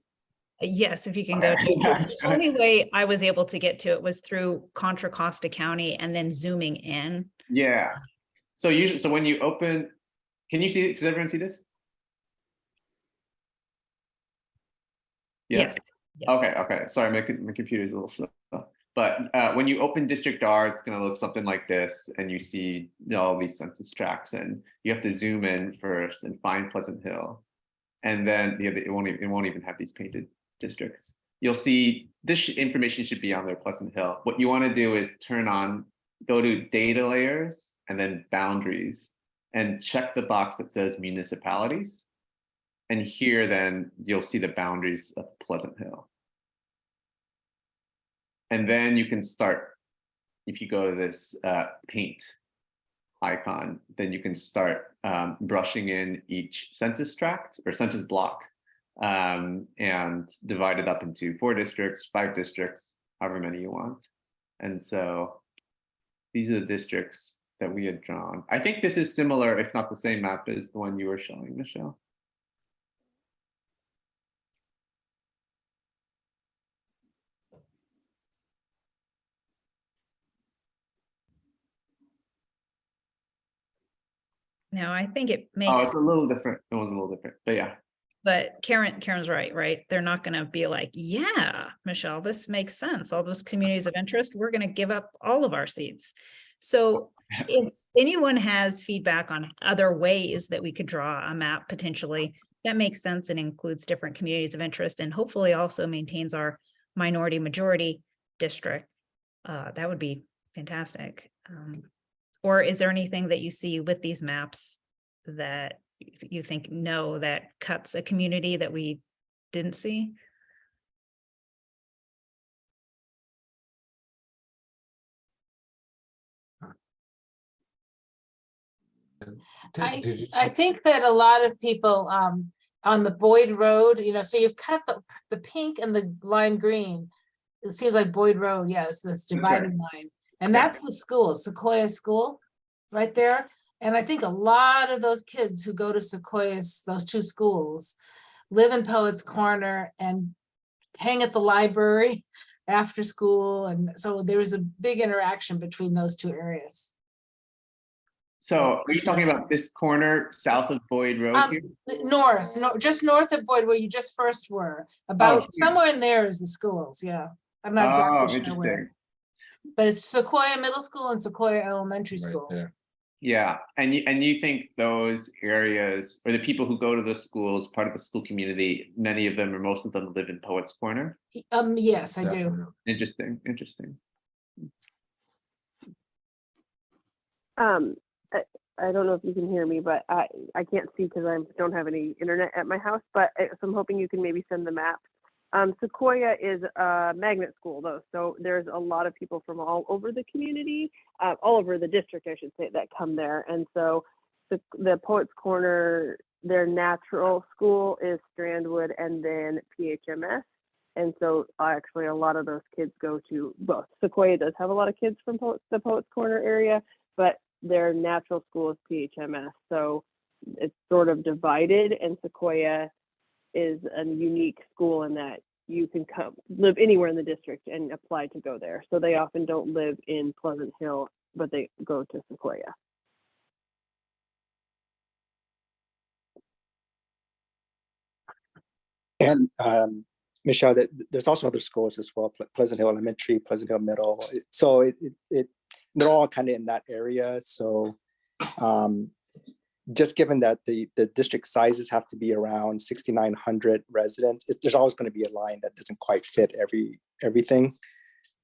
Yes, if you can go to, the only way I was able to get to it was through Contra Costa County and then zooming in. Yeah. So usually, so when you open, can you see it? Does everyone see this? Yes. Okay. Sorry, my computer's a little slow. But when you open District R, it's going to look something like this, and you see all these census tracts, and you have to zoom in first and find Pleasant Hill, and then it won't even have these painted districts. You'll see this information should be on there, Pleasant Hill. What you want to do is go to data layers and then boundaries, and check the box that says municipalities. And here, then you'll see the boundaries of Pleasant Hill. And then you can start, if you go to this paint icon, then you can start brushing in each census tract or census block, and divide it up into 4 districts, 5 districts, however many you want. And so these are the districts that we had drawn. I think this is similar, if not the same map as the one you were showing, Michelle. No, I think it makes. Oh, it's a little different. It was a little different, but yeah. But Karen's right? They're not going to be like, yeah, Michelle, this makes sense. All those communities of interest, we're going to give up all of our seats. So if anyone has feedback on other ways that we could draw a map potentially, that makes sense and includes different communities of interest and hopefully also maintains our minority majority district, that would be fantastic. Or is there anything that you see with these maps that you think, no, that cuts a community that we didn't see? I think that a lot of people on the Boyd Road, so you've cut the pink and the lime green. It seems like Boyd Road, yes, this dividing line. And that's the school, Sequoia School, right there. And I think a lot of those kids who go to Sequoia's, those 2 schools, live in Poets Corner and hang at the library after school. And so there was a big interaction between those 2 areas. So are you talking about this corner south of Boyd Road here? North, just north of Boyd, where you just first were. Somewhere in there is the schools, yeah. I'm not exactly sure where. But it's Sequoia Middle School and Sequoia Elementary School. Yeah, and you think those areas, or the people who go to the schools, part of the school community, many of them or most of them live in Poets Corner? Yes, I do. Interesting. I don't know if you can hear me, but I can't see because I don't have any internet at my house, but so I'm hoping you can maybe send the map. Sequoia is a magnet school though, so there's a lot of people from all over the community, all over the district, I should say, that come there. And so the Poets Corner, their natural school is Strandwood and then PHMS. And so actually a lot of those kids go to both. Sequoia does have a lot of kids from the Poets Corner area, but their natural school is PHMS. So it's sort of divided, and Sequoia is a unique school in that you can live anywhere in the district and apply to go there. So they often don't live in Pleasant Hill, but they go to Sequoia. And Michelle, there's also other schools as well, Pleasant Hill Elementary, Pleasant Hill Middle. So they're all kind of in that area. So just given that the district sizes have to be around 6,900 residents, there's always going to be a line that doesn't quite fit everything.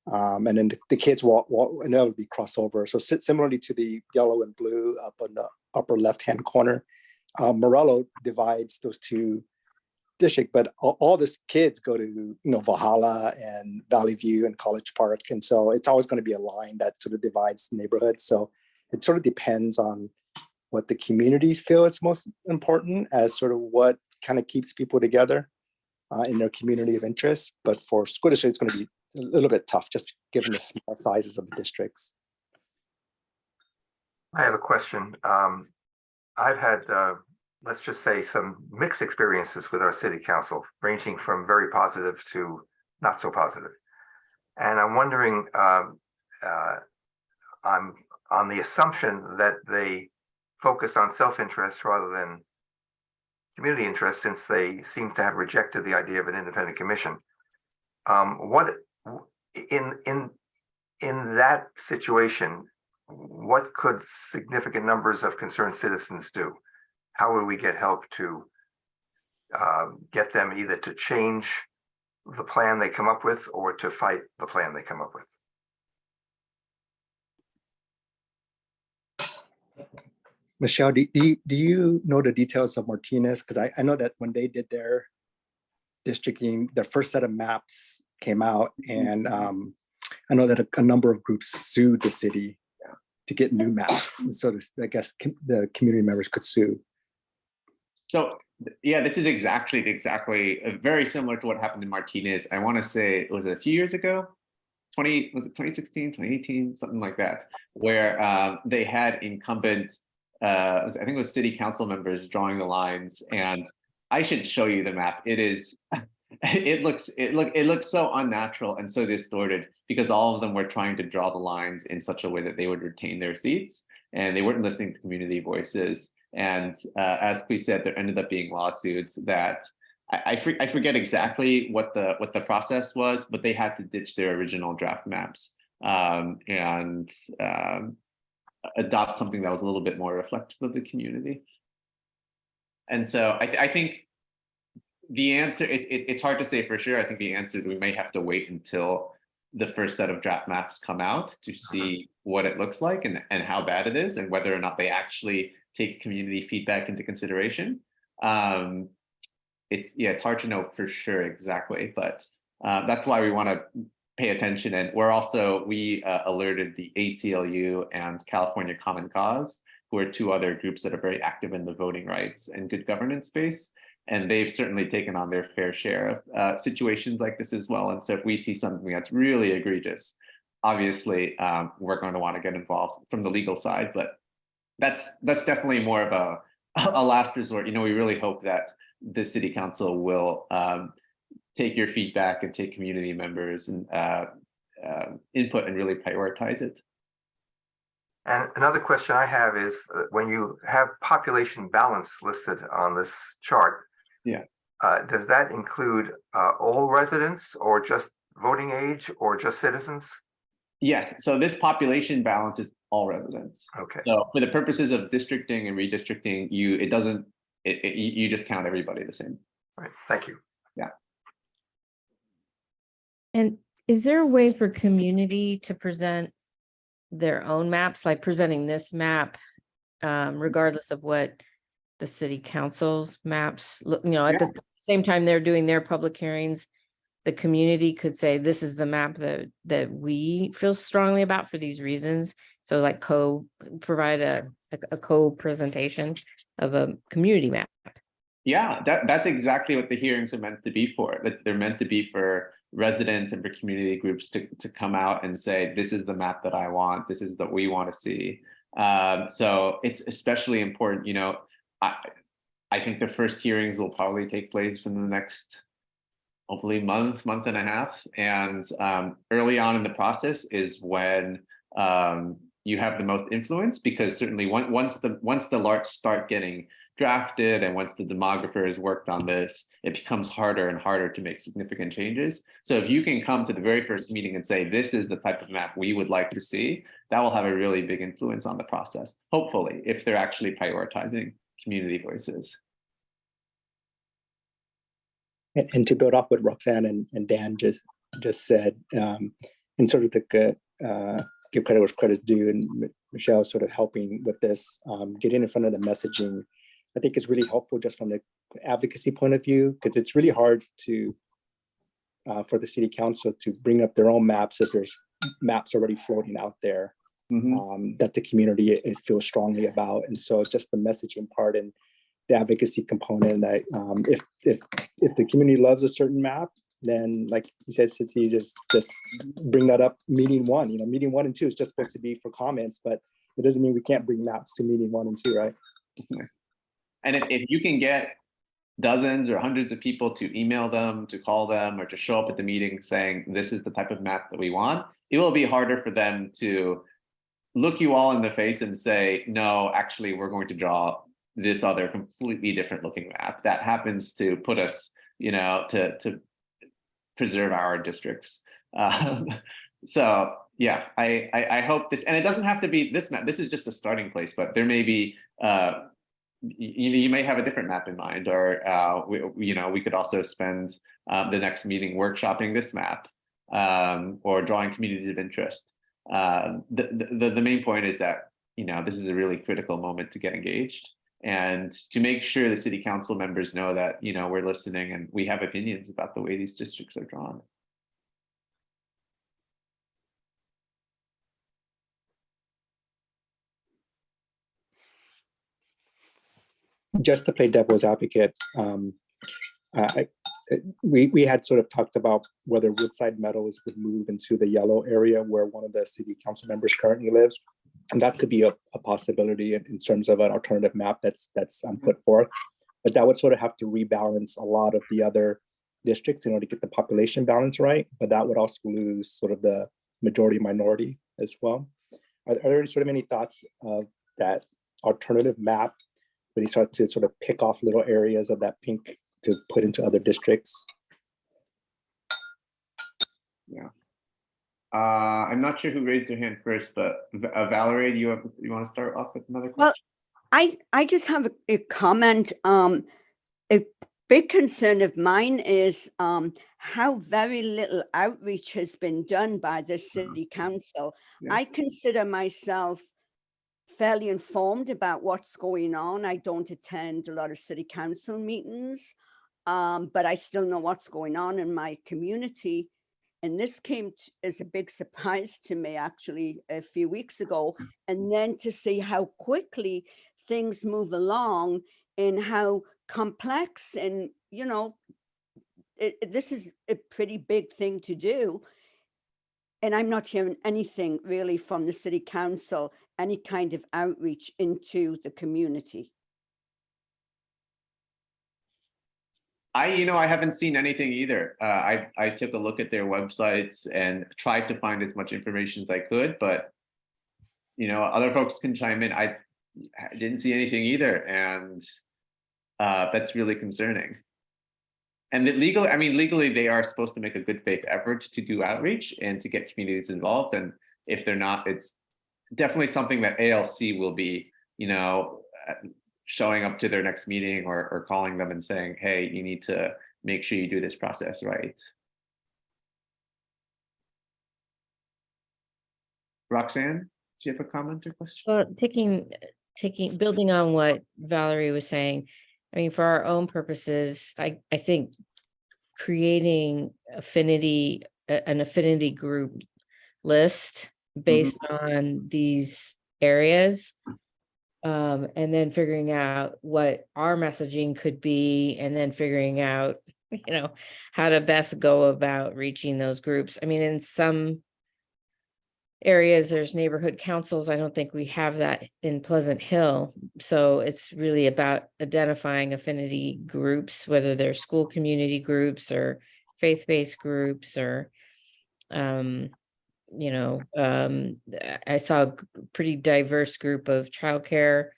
And then the kids will and that would be crossover. So similarly to the yellow and blue up on the upper left-hand corner, Morello divides those two district, but all these kids go to Valhalla and Valley View and College Park, and so it's always going to be a line that sort of divides the neighborhood. So it sort of depends on what the communities feel is most important as sort of what kind of keeps people together in their community of interest. But for school district, it's going to be a little bit tough just given the small sizes of the districts. I have a question. I've had let's just say some mixed experiences with our city council, ranging from very positive to not so positive. And I'm wondering, I'm on the assumption that they focus on self-interest rather than community interest, since they seem to have rejected the idea of an independent commission. What in that situation, what could significant numbers of concerned citizens do? How would we get help to get them either to change the plan they come up with or to fight the plan they come up with? Michelle, do you know the details of Martinez? Because I know that when they did their districting, their first set of maps came out, and I know that a number of groups sued the city to get new maps. And so I guess the community members could sue. So yeah, this is exactly very similar to what happened in Martinez. I want to say it was a few years ago, was it 2016, 2018, something like that, where they had incumbent, I think it was city council members drawing the lines, and I should show you the map. It is, it looks so unnatural and so distorted because all of them were trying to draw the lines in such a way that they would retain their seats, and they weren't listening to community voices. And as we said, there ended up being lawsuits that I forget exactly what the process was, but they had to ditch their original draft maps and adopt something that was a little bit more reflective of the community. And so I think the answer, it's hard to say for sure. I think the answer is we may have to wait until the first set of draft maps come out to see what it looks like and how bad it is, and whether or not they actually take community feedback into consideration. It's hard to know for sure exactly, but that's why we want to pay attention. And we alerted the ACLU and California Common Cause, who are two other groups that are very active in the voting rights and good governance space. And they've certainly taken on their fair share of situations like this as well. And so if we see something that's really egregious, obviously we're going to want to get involved from the legal side, but that's definitely more of a last resort. We really hope that the city council will take your feedback and take community members and input and really prioritize it. And another question I have is, when you have population balance listed on this chart, does that include all residents, or just voting age, or just citizens? Yes, so this population balance is all residents. Okay. So for the purposes of districting and redistricting, you just count everybody the same. Right. Thank you. Yeah. And is there a way for community to present their own maps, like presenting this map regardless of what the city council's maps look, at the same time they're doing their public hearings, the community could say, this is the map that we feel strongly about for these reasons. So like provide a co-presentation of a community map. Yeah, that's exactly what the hearings are meant to be for. That they're meant to be for residents and for community groups to come out and say, this is the map that I want, this is what we want to see. So it's especially important, I think the first hearings will probably take place in the next, hopefully month and a half. And early on in the process is when you have the most influence, because certainly once the LARCs start getting drafted and once the demographer has worked on this, it becomes harder and harder to make significant changes. So if you can come to the very first meeting and say, this is the type of map we would like to see, that will have a really big influence on the process, hopefully, if they're actually prioritizing community voices. And to build off what Roxanne and Dan just said, and sort of give credit where credit's due, and Michelle sort of helping with this, getting in front of the messaging, I think is really helpful just from the advocacy point of view, because it's really hard to for the city council to bring up their own maps if there's maps already floating out there that the community feels strongly about. And so just the messaging part and the advocacy component, that if the community loves a certain map, then like you said, Ceci, just bring that up meeting one. Meeting 1 and 2 is just supposed to be for comments, but it doesn't mean we can't bring maps to meeting 1 and 2, right? And if you can get dozens or hundreds of people to email them, to call them, or to show up at the meeting saying, this is the type of map that we want, it will be harder for them to look you all in the face and say, no, actually, we're going to draw this other completely different looking map that happens to put us, to preserve our districts. So yeah, I hope this, and it doesn't have to be this map. This is just a starting place, but there may be, you may have a different map in mind, or we could also spend the next meeting workshopping this map, or drawing communities of interest. The main point is that this is a really critical moment to get engaged, and to make sure the city council members know that we're listening and we have opinions about the way these districts are drawn. Just to play devil's advocate, we had sort of talked about whether Woodside Meadows would move into the yellow area where one of the city council members currently lives. And that could be a possibility in terms of an alternative map that's put forth. But that would sort of have to rebalance a lot of the other districts in order to get the population balance right. But that would also lose sort of the majority minority as well. Are there sort of any thoughts of that alternative map where they start to sort of pick off little areas of that pink to put into other districts? Yeah. I'm not sure who raised their hand first, but Valerie, do you want to start off with another question? Well, I just have a comment. A big concern of mine is how very little outreach has been done by the city council. Yeah. I consider myself fairly informed about what's going on. I don't attend a lot of city council meetings, but I still know what's going on in my community. And this came as a big surprise to me, actually, a few weeks ago. And then to see how quickly things move along and how complex, and, this is a pretty big thing to do. And I'm not hearing anything really from the city council, any kind of outreach into the community. I haven't seen anything either. I took a look at their websites and tried to find as much information as I could, but other folks can chime in. I didn't see anything either, and that's really concerning. And legally, they are supposed to make a good faith effort to do outreach and to get communities involved. And if they're not, it's definitely something that ALC will be, showing up to their next meeting or calling them and saying, hey, you need to make sure you do this process right. Roxanne, do you have a comment or question? Well, taking building on what Valerie was saying, I mean, for our own purposes, I think creating an affinity group list based on these areas, and then figuring out what our messaging could be, and then figuring out, how to best go about reaching those groups. I mean, in some areas, there's neighborhood councils. I don't think we have that in Pleasant Hill. So it's really about identifying affinity groups, whether they're school community groups or faith-based groups, or, I saw a pretty diverse group of childcare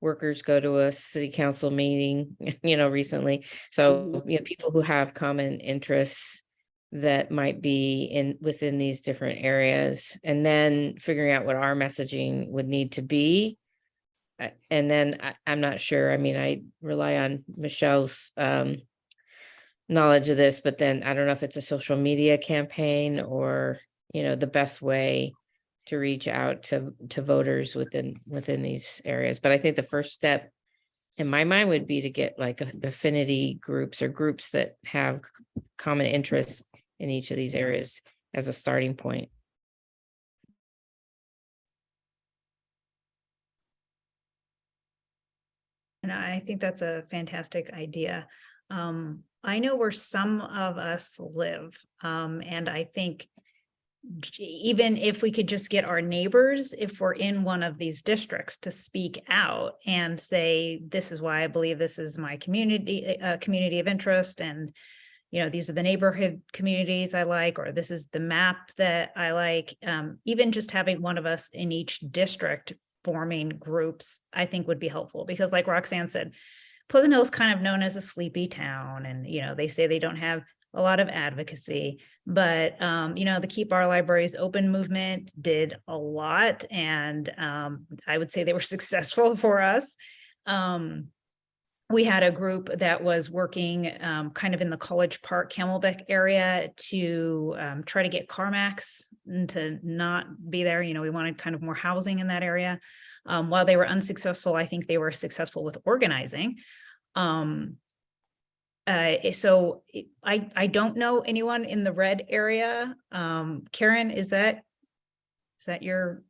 workers go to a city council meeting, recently. So, people who have common interests that might be within these different areas, and then figuring out what our messaging would need to be. And then I'm not sure. I mean, I rely on Michelle's knowledge of this, but then I don't know if it's a social media campaign or, the best way to reach out to voters within these areas. But I think the first step in my mind would be to get like affinity groups or groups that have common interests in each of these areas as a starting point. And I think that's a fantastic idea. I know where some of us live, and I think even if we could just get our neighbors, if we're in one of these districts, to speak out and say, this is why I believe this is my community of interest, and these are the neighborhood communities I like, or this is the map that I like. Even just having one of us in each district forming groups, I think would be helpful, because like Roxanne said, Pleasant Hill is kind of known as a sleepy town, and they say they don't have a lot of advocacy, but the Keep Our Libraries Open movement did a lot, and I would say they were successful for us. We had a group that was working kind of in the College Park, Camelback area to try to get CarMax to not be there. We wanted kind of more housing in that area. While they were unsuccessful, I think they were successful with organizing. So I don't know anyone in the red area. Karen, is that your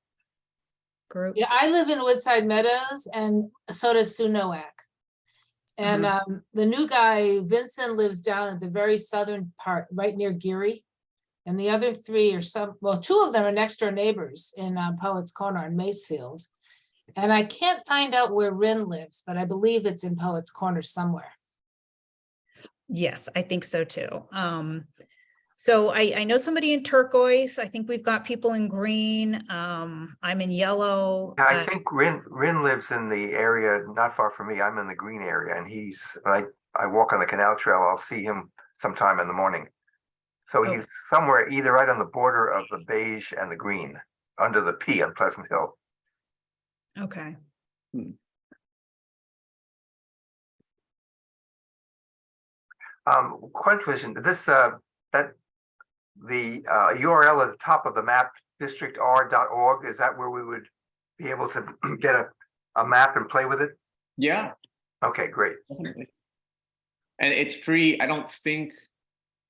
group? Yeah, I live in Woodside Meadows, and so does Sue Nowak. And the new guy, Vincent, lives down at the very southern part, right near Geary. And the other three are two of them are next door neighbors in Poets Corner in Macefield. And I can't find out where Rin lives, but I believe it's in Poets Corner somewhere. Yes, I think so too. So I know somebody in turquoise. I think we've got people in green. I'm in yellow. Yeah, I think Rin lives in the area not far from me. I'm in the green area, and I walk on the canal trail. I'll see him sometime in the morning. So he's somewhere either right on the border of the beige and the green, under the P on Pleasant Hill. Okay. Question: that the URL at the top of the map, districtr.org, is that where we would be able to get a map and play with it? Yeah. Okay, great. Definitely. And it's free. I don't think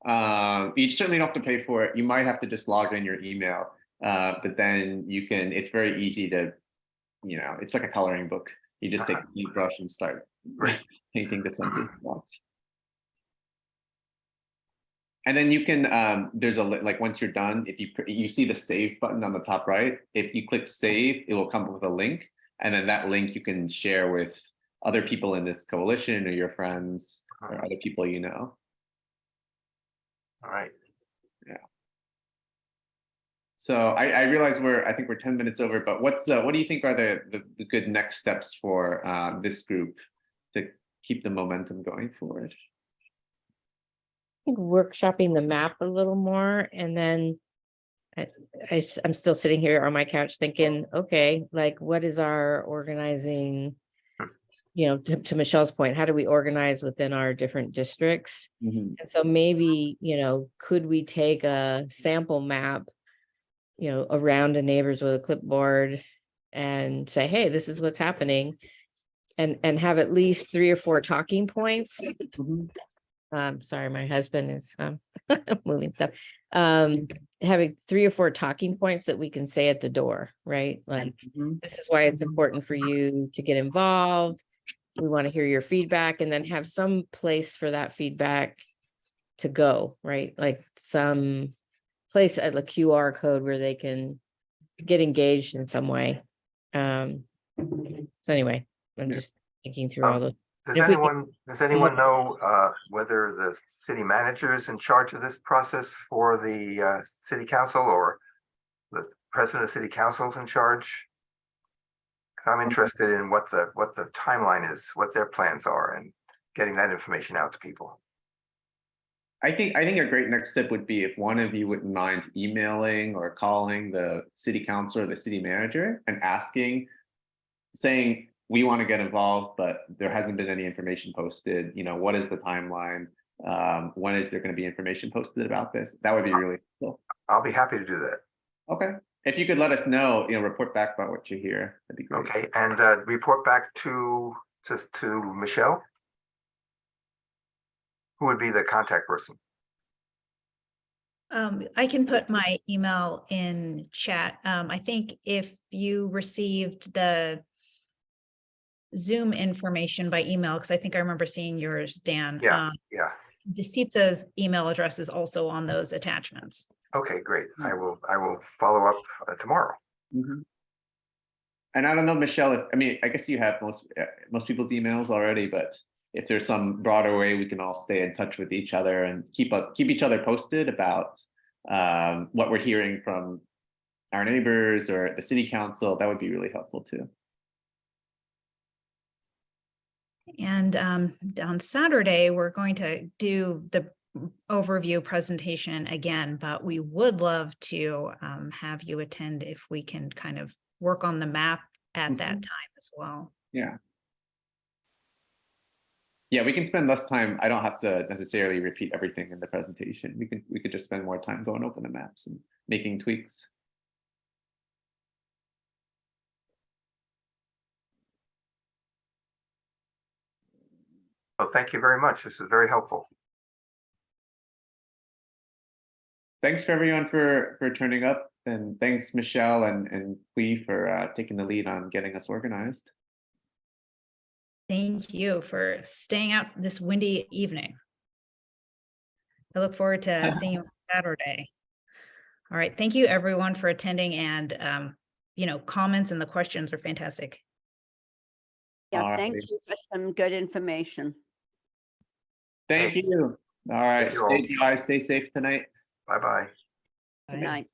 you certainly don't have to pay for it. You might have to just log in your email, but then it's very easy to, it's like a coloring book. You just take a paintbrush and start painting the census blocks. And then you can, there's once you're done, if you see the save button on the top right, if you click save, it will come up with a link. And then that link you can share with other people in this coalition or your friends or other people you know. All right. Yeah. So I realize I think we're 10 minutes over, but what do you think are the good next steps for this group to keep the momentum going forward? Workshopping the map a little more, and then I'm still sitting here on my couch thinking, okay, like what is our organizing, to Michelle's point, how do we organize within our different districts? And so maybe, could we take a sample map, around a neighbors with a clipboard and say, hey, this is what's happening. And have at least 3 or 4 talking points. Sorry, my husband is moving stuff. Having 3 or 4 talking points that we can say at the door, right? Like, this is why it's important for you to get involved. We want to hear your feedback, and then have some place for that feedback to go, right? Like some place at the QR code where they can get engaged in some way. So anyway, I'm just thinking through all those. Does If we- anyone know whether the city manager is in charge of this process for the city council, or the president of city council is in charge? 'Cause I'm interested in what the timeline is, what their plans are, and getting that information out to people. I think a great next step would be if one of you wouldn't mind emailing or calling the city council or the city manager and asking, saying, we want to get involved, but there hasn't been any information posted. You know, what is the timeline? When is there going to be information posted about this? That would be really cool. I'll be happy to do that. Okay. If you could let us know, report back about what you hear, that'd be great. Okay, and report back to Michelle. Who would be the contact person? I can put my email in chat. I think if you received the Zoom information by email, because I think I remember seeing yours, Dan. Yeah. The CITSA's email address is also on those attachments. Okay, great. I will follow up tomorrow. And I don't know, Michelle, I guess you have most people's emails already, but if there's some broader way we can all stay in touch with each other and keep each other posted about what we're hearing from our neighbors or the city council, that would be really helpful too. And on Saturday, we're going to do the overview presentation again, but we would love to have you attend if we can kind of work on the map at that time as well. Yeah. Yeah, we can spend less time. I don't have to necessarily repeat everything in the presentation. We could just spend more time going over the maps and making tweaks. Well, thank you very much. This is very helpful. Thanks for everyone for turning up, and thanks Michelle and Kui for taking the lead on getting us organized. Thank you for staying out this windy evening. I look forward to seeing you on Saturday. All right, thank you everyone for attending, and comments and the questions are fantastic. Yeah, All thank right. you for some good information. Thank you. All right, Thank you all. stay dry, stay safe tonight. Bye-bye. Good night.